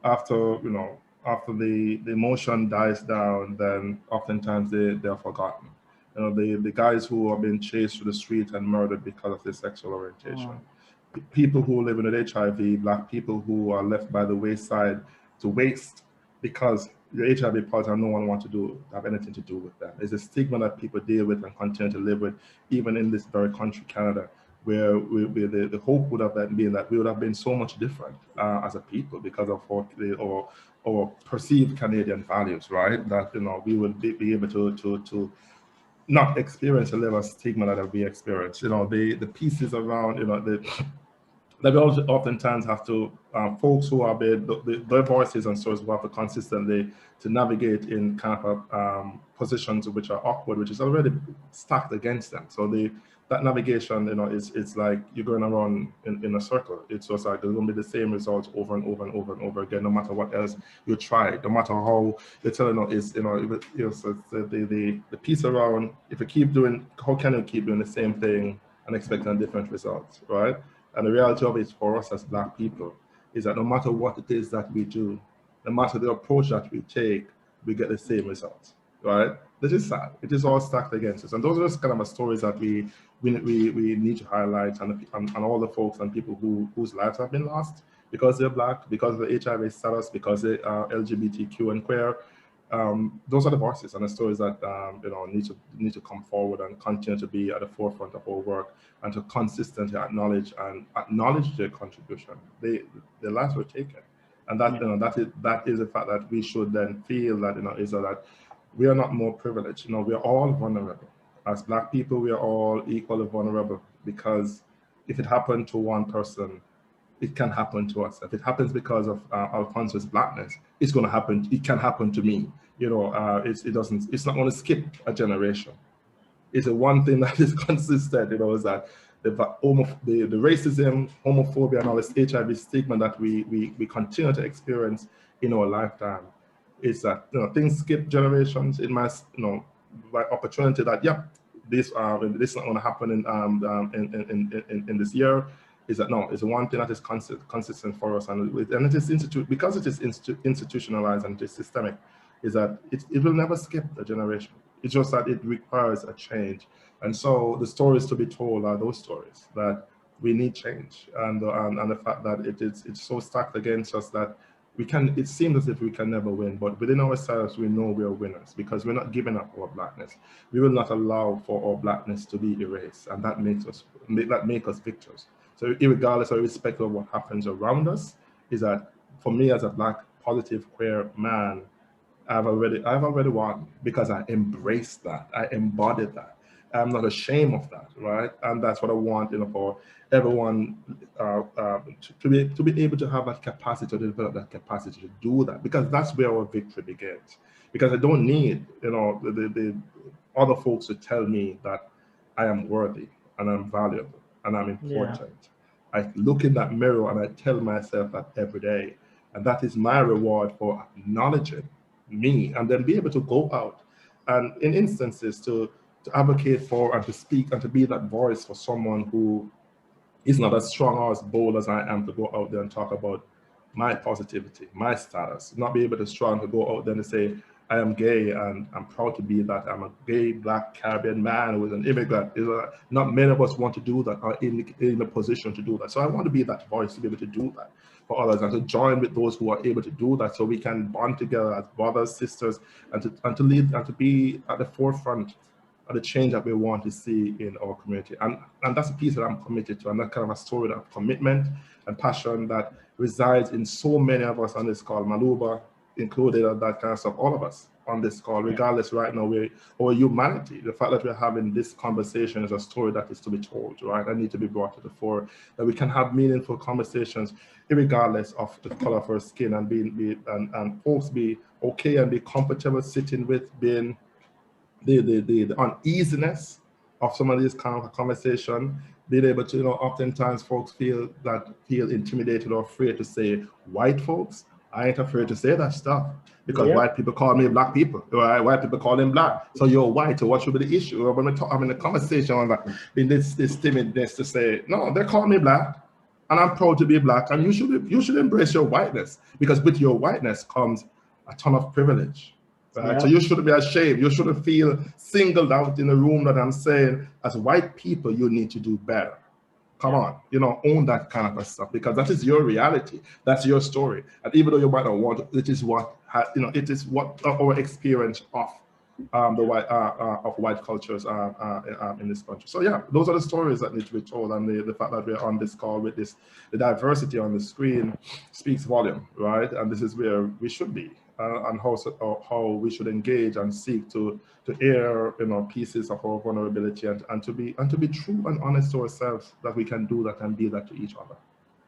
after the emotion dies down, then oftentimes they're forgotten. You know, the guys who are being chased through the street and murdered because of their sexual orientation. People who live with HIV, Black people who are left by the wayside to waste because you're HIV positive and no one wants to have anything to do with that. There's a stigma that people deal with and continue to live with, even in this very country, Canada, where the hope would have been that we would have been so much different as a people because of our perceived Canadian values, right? That, you know, we would be able to not experience the level of stigma that we experience. You know, the pieces around, you know, that we also oftentimes have to, folks who are their voices and stories who have to consistently to navigate in kind of positions which are awkward, which is already stacked against them. So that navigation, you know, it's like you're going around in a circle. It's just like there's going to be the same results over and over and over and over again, no matter what else you try, no matter how you're telling is, you know, so the piece around, if you keep doing, how can you keep doing the same thing and expecting different results, right? And the reality of it for us as Black people is that no matter what it is that we do, no matter the approach that we take, we get the same results, right? This is sad. It is all stacked against us. And those are just kind of stories that we need to highlight, and all the folks and people whose lives have been lost because they're Black, because of the HIV status, because they are LGBTQ and queer. Those are the voices and the stories that you know, need to come forward and continue to be at the forefront of our work, and to consistently acknowledge their contribution. Their lives were taken, and that, you know, that is the fact that we should then feel that, you know, is that we are not more privileged. You know, we are all vulnerable. As Black people, we are all equally vulnerable, because if it happened to one person, it can happen to us. If it happens because of Alphonso's Blackness, it's going to happen. It can happen to me. You know, it's not going to skip a generation. It's the one thing that is consistent. You know, is that the racism, homophobia, and all this HIV stigma that we continue to experience in our lifetime is that, you know, things skip generations. It might, you know, by opportunity that, yep, this is not going to happen in this year, is that no, it's one thing that is consistent for us, and it is because it is institutionalized and it is systemic, is that it will never skip a generation. It's just that it requires a change. And so the stories to be told are those stories that we need change, and the fact that it's so stacked against us that it seems as if we can never win, but within ourselves we know we are winners because we're not giving up our blackness. We will not allow for our blackness to be erased, and that makes us victors. So irregardless or irrespective of what happens around us, is that for me as a Black positive queer man, I've already won because I embraced that, I embodied that. I'm not ashamed of that, right? And that's what I want, for everyone to be able to have that capacity, to develop that capacity to do that, because that's where our victory begins. Because I don't need, the other folks to tell me that I am worthy and I'm valuable and I'm important. Yeah. I look in that mirror and I tell myself that every day, and that is my reward for acknowledging me, and then be able to go out and in instances to advocate for and to speak and to be that voice for someone who is not as strong or as bold as I am, to go out there and talk about my positivity, my status, not be able to strong to go out there and say, I am gay and I'm proud to be that. I'm a gay Black Caribbean man who is an immigrant. Not many of us want to do that, are in a position to do that. So I want to be that voice to be able to do that for others, and to join with those who are able to do that, so we can bond together as brothers, sisters, and to lead and to be at the forefront of the change that we want to see in our community. And that's a piece that I'm committed to, and that kind of a story of commitment and passion that resides in so many of us on this call, Muluba included, and that kind of stuff, all of us on this call, regardless right now, our humanity, the fact that we're having this conversation is a story that is to be told, right? And need to be brought to the fore, that we can have meaningful conversations, regardless of the color of our skin, and folks be okay and be comfortable sitting with being the uneasiness of some of these kind of conversation, being able to, oftentimes folks feel intimidated or afraid to say, white folks, I ain't afraid to say that stuff, because white people call me Black people, right? White people call them Black. So you're white, so what should be the issue? Or when I'm in a conversation on that, in this timidness to say, no, they call me Black, and I'm proud to be Black, and you should embrace your whiteness, because with your whiteness comes a ton of privilege. Right? Yeah. So you shouldn't be ashamed. You shouldn't feel singled out in a room that I'm saying, as white people, you need to do better. Come on, own that kind of stuff, because that is your reality. That's your story. And even though you might not want it, it is what our experience of white cultures in this country. So yeah, those are the stories that need to be told, and the fact that we're on this call with the diversity on the screen speaks volume, right? And this is where we should be, and how we should engage and seek to air pieces of our vulnerability, and to be true and honest to ourselves, that we can do that and be that to each other.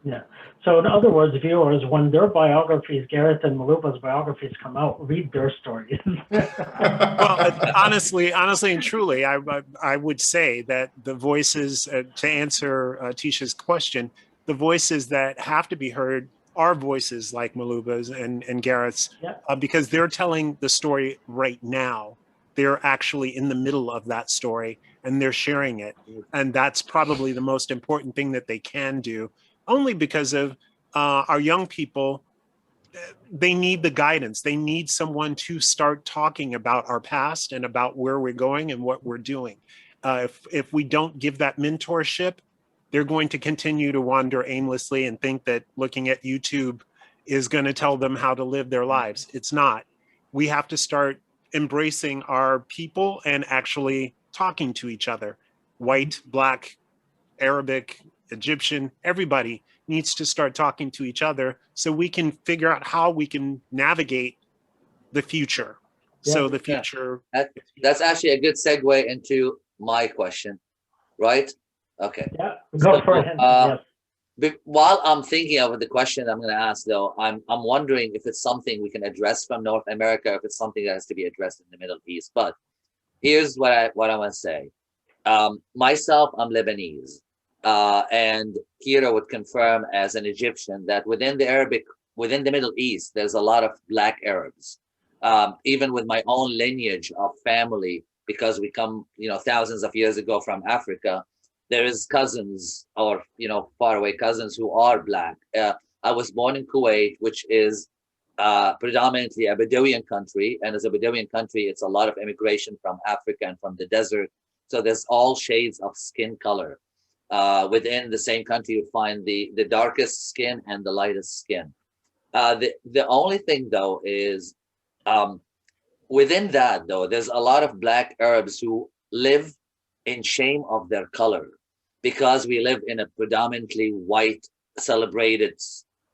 Yeah. So in other words, viewers, when their biographies, Gareth and Muluba's biographies come out, read their stories. Well, honestly and truly, I would say that the voices, to answer Ticha's question, the voices that have to be heard are voices like Muluba's and Gareth's, because they're telling the story right now. They're actually in the middle of that story, and they're sharing it. And that's probably the most important thing that they can do, only because of our young people. They need the guidance. They need someone to start talking about our past and about where we're going and what we're doing. If we don't give that mentorship, they're going to continue to wander aimlessly and think that looking at YouTube is going to tell them how to live their lives. It's not. We have to start embracing our people and actually talking to each other. White, Black, Arabic, Egyptian, everybody needs to start talking to each other so we can figure out how we can navigate the future. So the future. That's actually a good segue into my question, right? Okay. Yeah, go for it. Yes. While I'm thinking of the question I'm going to ask, though, I'm wondering if it's something we can address from North America, if it's something that has to be addressed in the Middle East. But here's what I want to say. Myself, I'm Lebanese, and Kero would confirm as an Egyptian that within the Middle East, there's a lot of Black Arabs. Even with my own lineage of family, because we come, thousands of years ago from Africa, there is cousins or, faraway cousins who are Black. I was born in Kuwait, which is predominantly a Bedouin country. And as a Bedouin country, it's a lot of immigration from Africa and from the desert. So there's all shades of skin color. Within the same country, you find the darkest skin and the lightest skin. The only thing, though, is within that, though, there's a lot of Black Arabs who live in shame of their color, because we live in a predominantly white, celebrated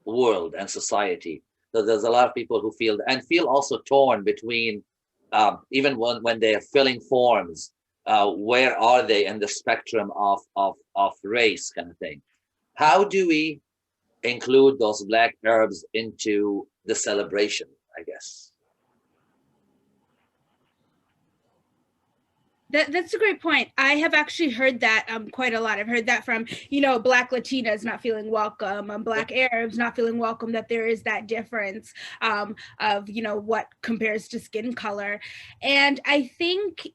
world and society. So there's a lot of people who feel also torn between, even when they're filling forms, where are they in the spectrum of race, kind of thing. How do we include those Black Arabs into the celebration, I guess? That's a great point. I have actually heard that quite a lot. I've heard that from, Black Latinas not feeling welcome, Black Arabs not feeling welcome, that there is that difference of, what compares to skin color. And I think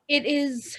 it is,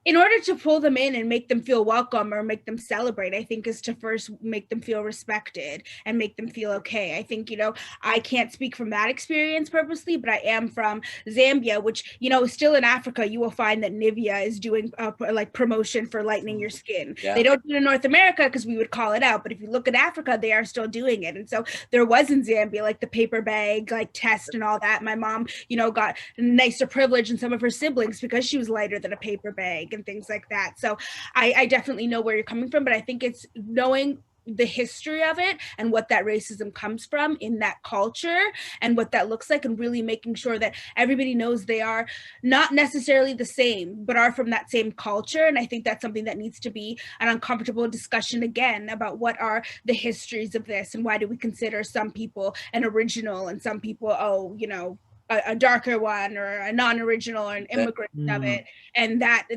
in order to pull them in and make them feel welcome or make them celebrate, I think is to first make them feel respected and make them feel okay. I think, I can't speak from that experience purposely, but I am from Zambia, which, still in Africa, you will find that Nivea is doing like promotion for lightening your skin. Yeah. They don't do it in North America because we would call it out. But if you look at Africa, they are still doing it. And so there was in Zambia, like the paper bag, like test and all that. My mom, got nicer privilege than some of her siblings because she was lighter than a paper bag and things like that. So I definitely know where you're coming from, but I think it's knowing the history of it and what that racism comes from in that culture and what that looks like, and really making sure that everybody knows they are not necessarily the same, but are from that same culture. And I think that's something that needs to be an uncomfortable discussion again about what are the histories of this and why do we consider some people an original and some people, a darker one or a non-original or an immigrant of it, and that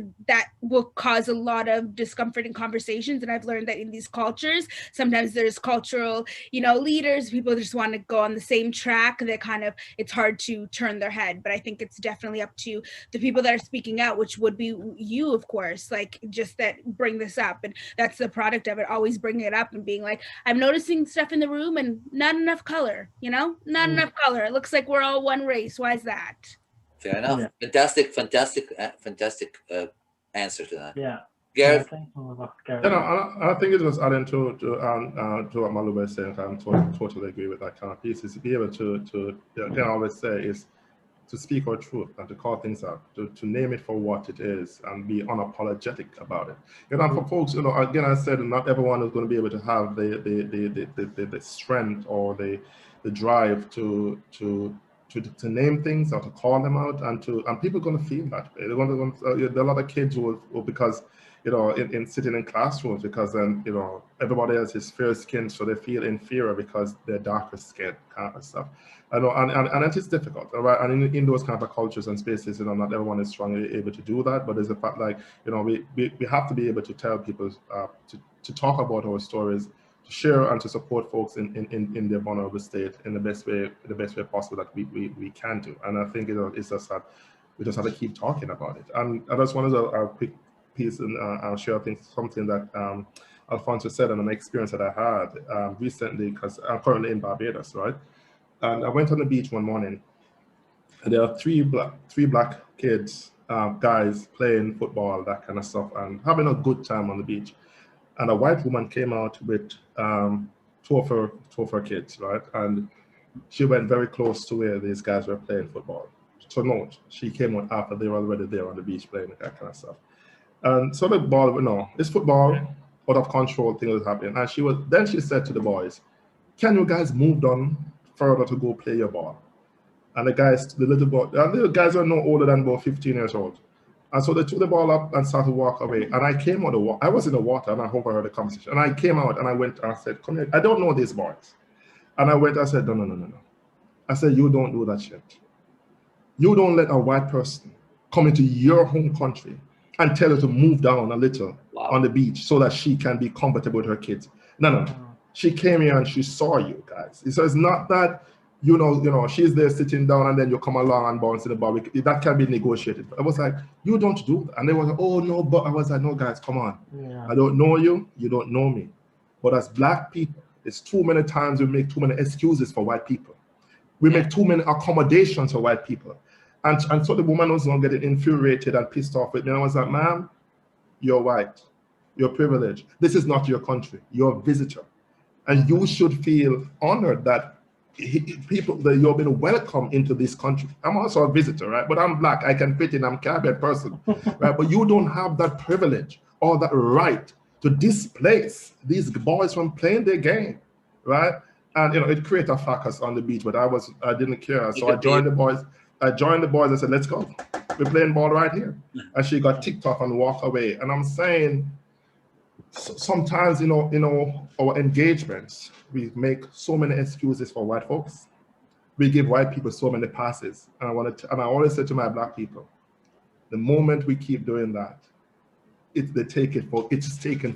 will cause a lot of discomfort in conversations. And I've learned that in these cultures, sometimes there's cultural, leaders, people just want to go on the same track that kind of, it's hard to turn their head. But I think it's definitely up to the people that are speaking out, which would be you, of course, like just that bring this up. And that's the product of it, always bringing it up and being like, I'm noticing stuff in the room and not enough color, not enough color. It looks like we're all one race. Why is that? Fair enough. Yeah. Fantastic answer to that. Yeah. Gareth? I think it was adding to what Muluba is saying. I totally agree with that kind of piece. Is to be able to I always say is to speak our truth and to call things out, to name it for what it is and be unapologetic about it. For folks, again, I said not everyone is going to be able to have the strength or the drive to name things or to call them out, and people are going to feel that way. There are a lot of kids who because in sitting in classrooms, because then everybody else is fair skinned, so they feel inferior because they're darker skinned, kind of stuff. And it is difficult, right? And in those kind of cultures and spaces, not everyone is strongly able to do that. But there's a fact like we have to be able to tell people to talk about our stories, to share and to support folks in their vulnerable state in the best way possible that we can do. And I think it's just that we just have to keep talking about it. And I just wanted a quick piece and I'll share something that Alphonso said and an experience that I had recently, because I'm currently in Barbados, right? And I went on the beach one morning, and there are three black kids, guys playing football, that kind of stuff, and having a good time on the beach. And a white woman came out with two of her kids, right? And she went very close to where these guys were playing football. So note, she came out after they were already there on the beach playing that kind of stuff. And so the ball, it's football, out of control, things was happening. And then she said to the boys, "Can you guys move on further to go play your ball?" And the little guys are no older than about 15 years old. And so they took the ball up and started to walk away. And I came out of the water. I was in the water and I overheard the conversation. And I came out and I went and I said, "Come here. I don't know these boys." And I went, I said, No. I said, "You don't do that shit. You don't let a white person come into your home country and tell her to move down a little on the beach so that she can be comfortable with her kids. No. She came here and she saw you guys. So it's not that she's there sitting down and then you come along and bounce the ball. That can be negotiated. I was like, you don't do that. And they were like, oh no, but I was like, no guys, come on. Yeah. I don't know you, you don't know me. But as Black people, it's too many times we make too many excuses for white people. We make too many accommodations for white people. And so the woman was not getting infuriated and pissed off with me. And I was like, ma'am, you're white, you're privileged. This is not your country, you're a visitor. And you should feel honored that that you've been welcomed into this country. I'm also a visitor, right? But I'm Black, I can fit in, I'm a Caribbean person, right? But you don't have that privilege or that right to displace these boys from playing their game, right? And it created a fracas on the beach, but I didn't care. So I joined the boys. I said, let's go. We're playing ball right here. And she got ticked off and walked away. And I'm saying, sometimes, our engagements, we make so many excuses for white folks. We give white people so many passes. And I always say to my Black people, the moment we keep doing that, it's taken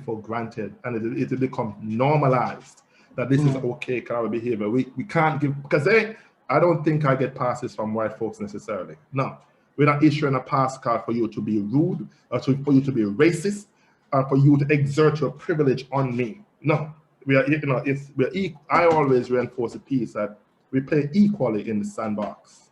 for granted, and it becomes normalized that this is okay kind of behavior. We can't give, because I don't think I get passes from white folks necessarily. No, we're not issuing a pass card for you to be rude or for you to be racist or for you to exert your privilege on me. No, we're equal. I always reinforce the piece that we play equally in the sandbox.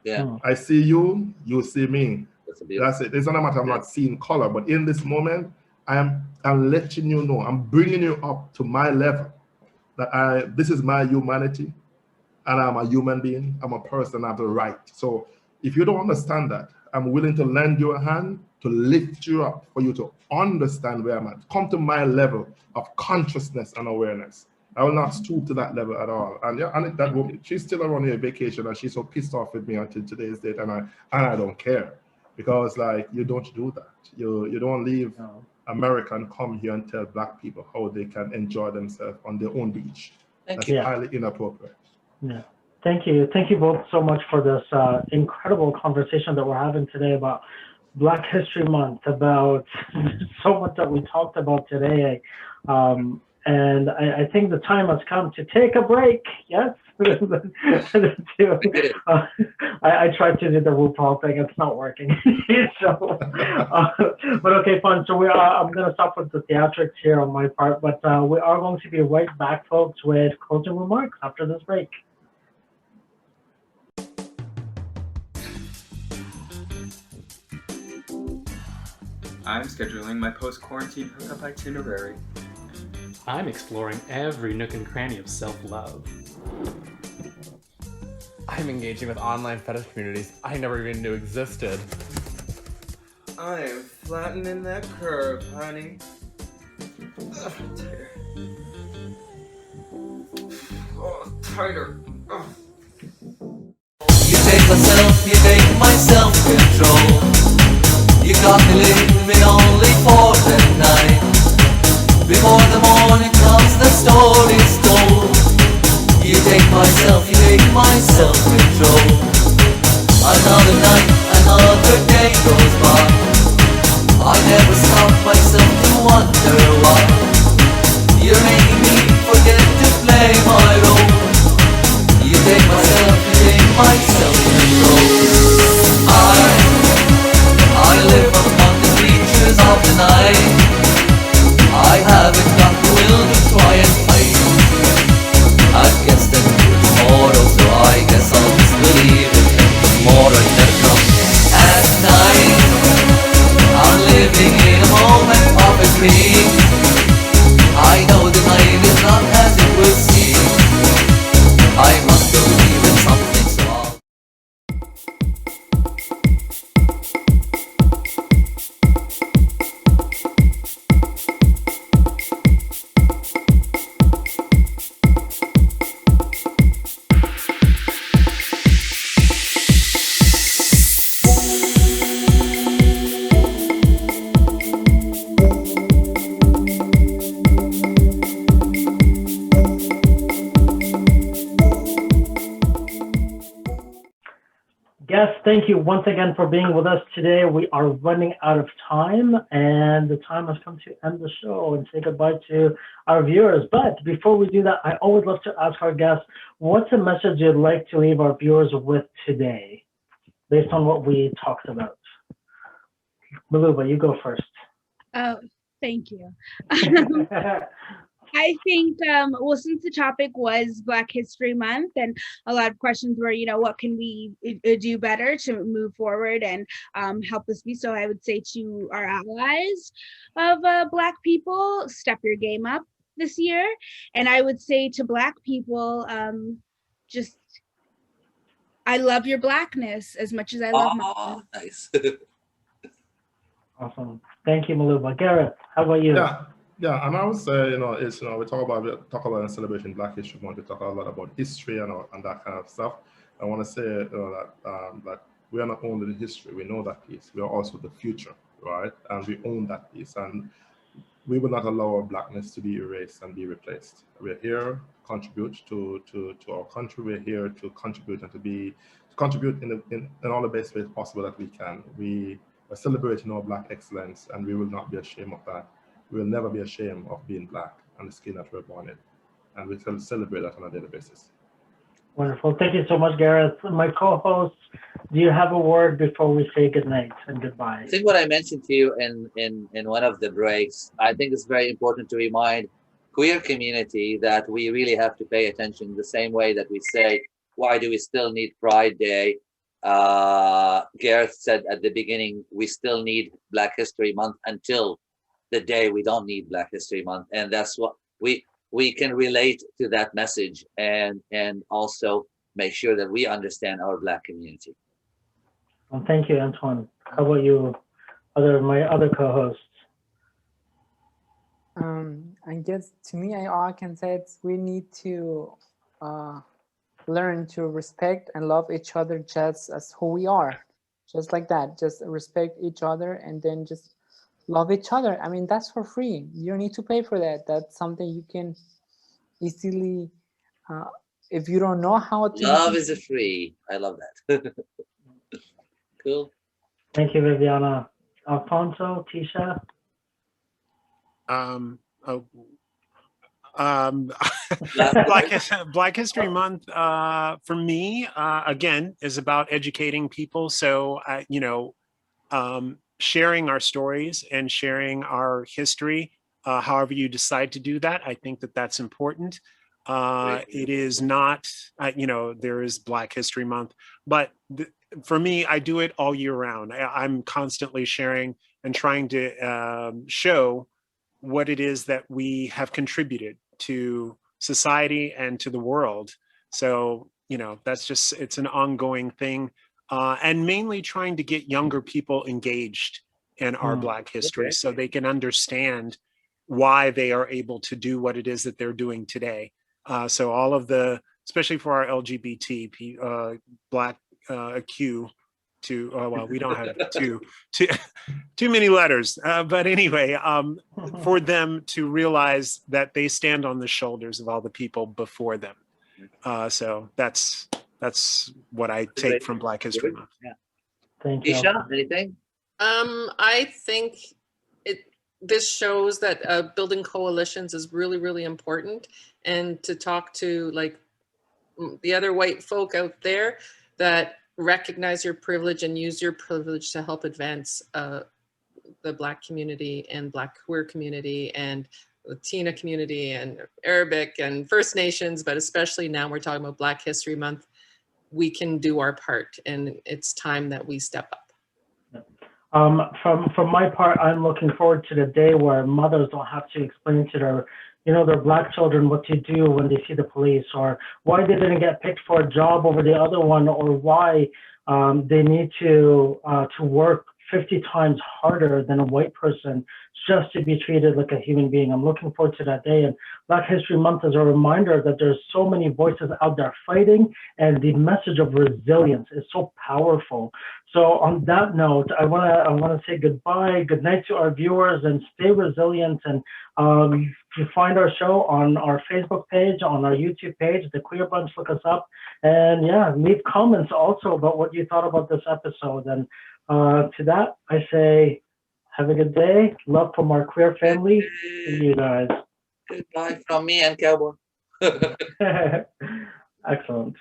Yeah. I see you, you see me. That's it. It's not a matter of not seeing color, but in this moment, I'm letting you know, I'm bringing you up to my level that this is my humanity, and I'm a human being. I'm a person. I have the right. So if you don't understand that, I'm willing to lend you a hand to lift you up for you to understand where I'm at. Come to my level of consciousness and awareness. I will not stoop to that level at all. And that woman, she's still around here vacation, and she's so pissed off with me until today's date, and I don't care, because you don't do that. You don't leave America and come here and tell Black people how they can enjoy themselves on their own beach. That's highly inappropriate. Yeah. Thank you both so much for this incredible conversation that we're having today about Black History Month, about so much that we talked about today. And I think the time has come to take a break. Yes. I tried to do the RuPaul thing. It's not working. But okay, fun. So I'm going to stop with the theatrics here on my part. But we are going to be right back, folks, with closing remarks after this break. I'm scheduling my post-quarantine hookup itinerary. I'm exploring every nook and cranny of self-love. I'm engaging with online fetish communities I never even knew existed. I am flattening that curve, honey. Ugh, tighter. Oh, tighter. Ugh. You take myself, you take my self-control. You got me living only for the night. Before the morning comes, the story's told. You take myself, you take my self-control. Another night, another day goes by. I never stop myself to wonder why. You're making me forget to play my role. You take myself, you take my self-control. I live among the creatures of the night. thank you once again for being with us today. We are running out of time, and the time has come to end the show and say goodbye to our viewers. But before we do that, I always love to ask our guests, what's a message you'd like to leave our viewers with today, based on what we talked about? Muluba, you go first. Oh, thank you. I think, well, since the topic was Black History Month, and a lot of questions were, you know, what can we do better to move forward and help us be? So I would say to our allies of Black people, step your game up this year. And I would say to Black people, just, I love your Blackness as much as I love mine. Nice. Awesome. Thank you, Muluba. Gareth, how about you? Yeah, and I would say, you know, it's, you know, we talk about in celebration Black History Month. We talk a lot about history and that kind of stuff. I want to say, you know, that we are not only the history. We know that piece. We are also the future, right? And we own that piece. And we will not allow our Blackness to be erased and be replaced. We're here to contribute to our country. We're here to contribute and to contribute in all the best ways possible that we can. We are celebrating our Black excellence, and we will not be ashamed of that. We will never be ashamed of being Black and the skin that we're born in. And we can celebrate that on a daily basis. Wonderful. Thank you so much, Gareth. My co-host, do you have a word before we say goodnight and goodbye? I think what I mentioned to you in one of the breaks, I think it's very important to remind queer community that we really have to pay attention the same way that we say, why do we still need Pride Day? Gareth said at the beginning, we still need Black History Month until the day we don't need Black History Month. And that's what we can relate to that message and also make sure that we understand our Black community. Well, thank you, Antoine. How about you, my other co-hosts? I guess to me, all I can say is we need to learn to respect and love each other just as who we are, just like that. Just respect each other and then just love each other. I mean, that's for free. You don't need to pay for that. That's something you can easily, if you don't know how to. Love is free. I love that. Cool. Thank you, Viviana. Alphonso, Ticha. Black History Month for me, again, is about educating people. So, you know, sharing our stories and sharing our history, however you decide to do that, I think that that's important. It is not, you know, there is Black History Month, but for me, I do it all year round. I'm constantly sharing and trying to show what it is that we have contributed to society and to the world. So, you know, that's just, it's an ongoing thing. And mainly trying to get younger people engaged in our Black history so they can understand why they are able to do what it is that they're doing today. So all of the, especially for our LGBT Black Q, to well, we don't have too many letters, but anyway, for them to realize that they stand on the shoulders of all the people before them. So that's what I take from Black History Month. Yeah. Thank you. Ticha, anything? I think this shows that building coalitions is really, really important, and to talk to like the other white folk out there that recognize your privilege and use your privilege to help advance the Black community and Black queer community and Latina community and Arabic and First Nations, but especially now we're talking about Black History Month. We can do our part, and it's time that we step up. From my part, I'm looking forward to the day where mothers don't have to explain to their Black children what to do when they see the police, or why they didn't get picked for a job over the other one, or why they need to work 50 times harder than a white person just to be treated like a human being. I'm looking forward to that day. And Black History Month is a reminder that there's so many voices out there fighting, and the message of resilience is so powerful. So on that note, I wanna say goodbye, good night to our viewers, and stay resilient. And you find our show on our Facebook page, on our YouTube page, The Queer Bunch, look us up. And yeah, leave comments also about what you thought about this episode. And to that, I say, have a good day. Love from our queer family. See you guys. Goodbye from me and Cowboy. Excellent.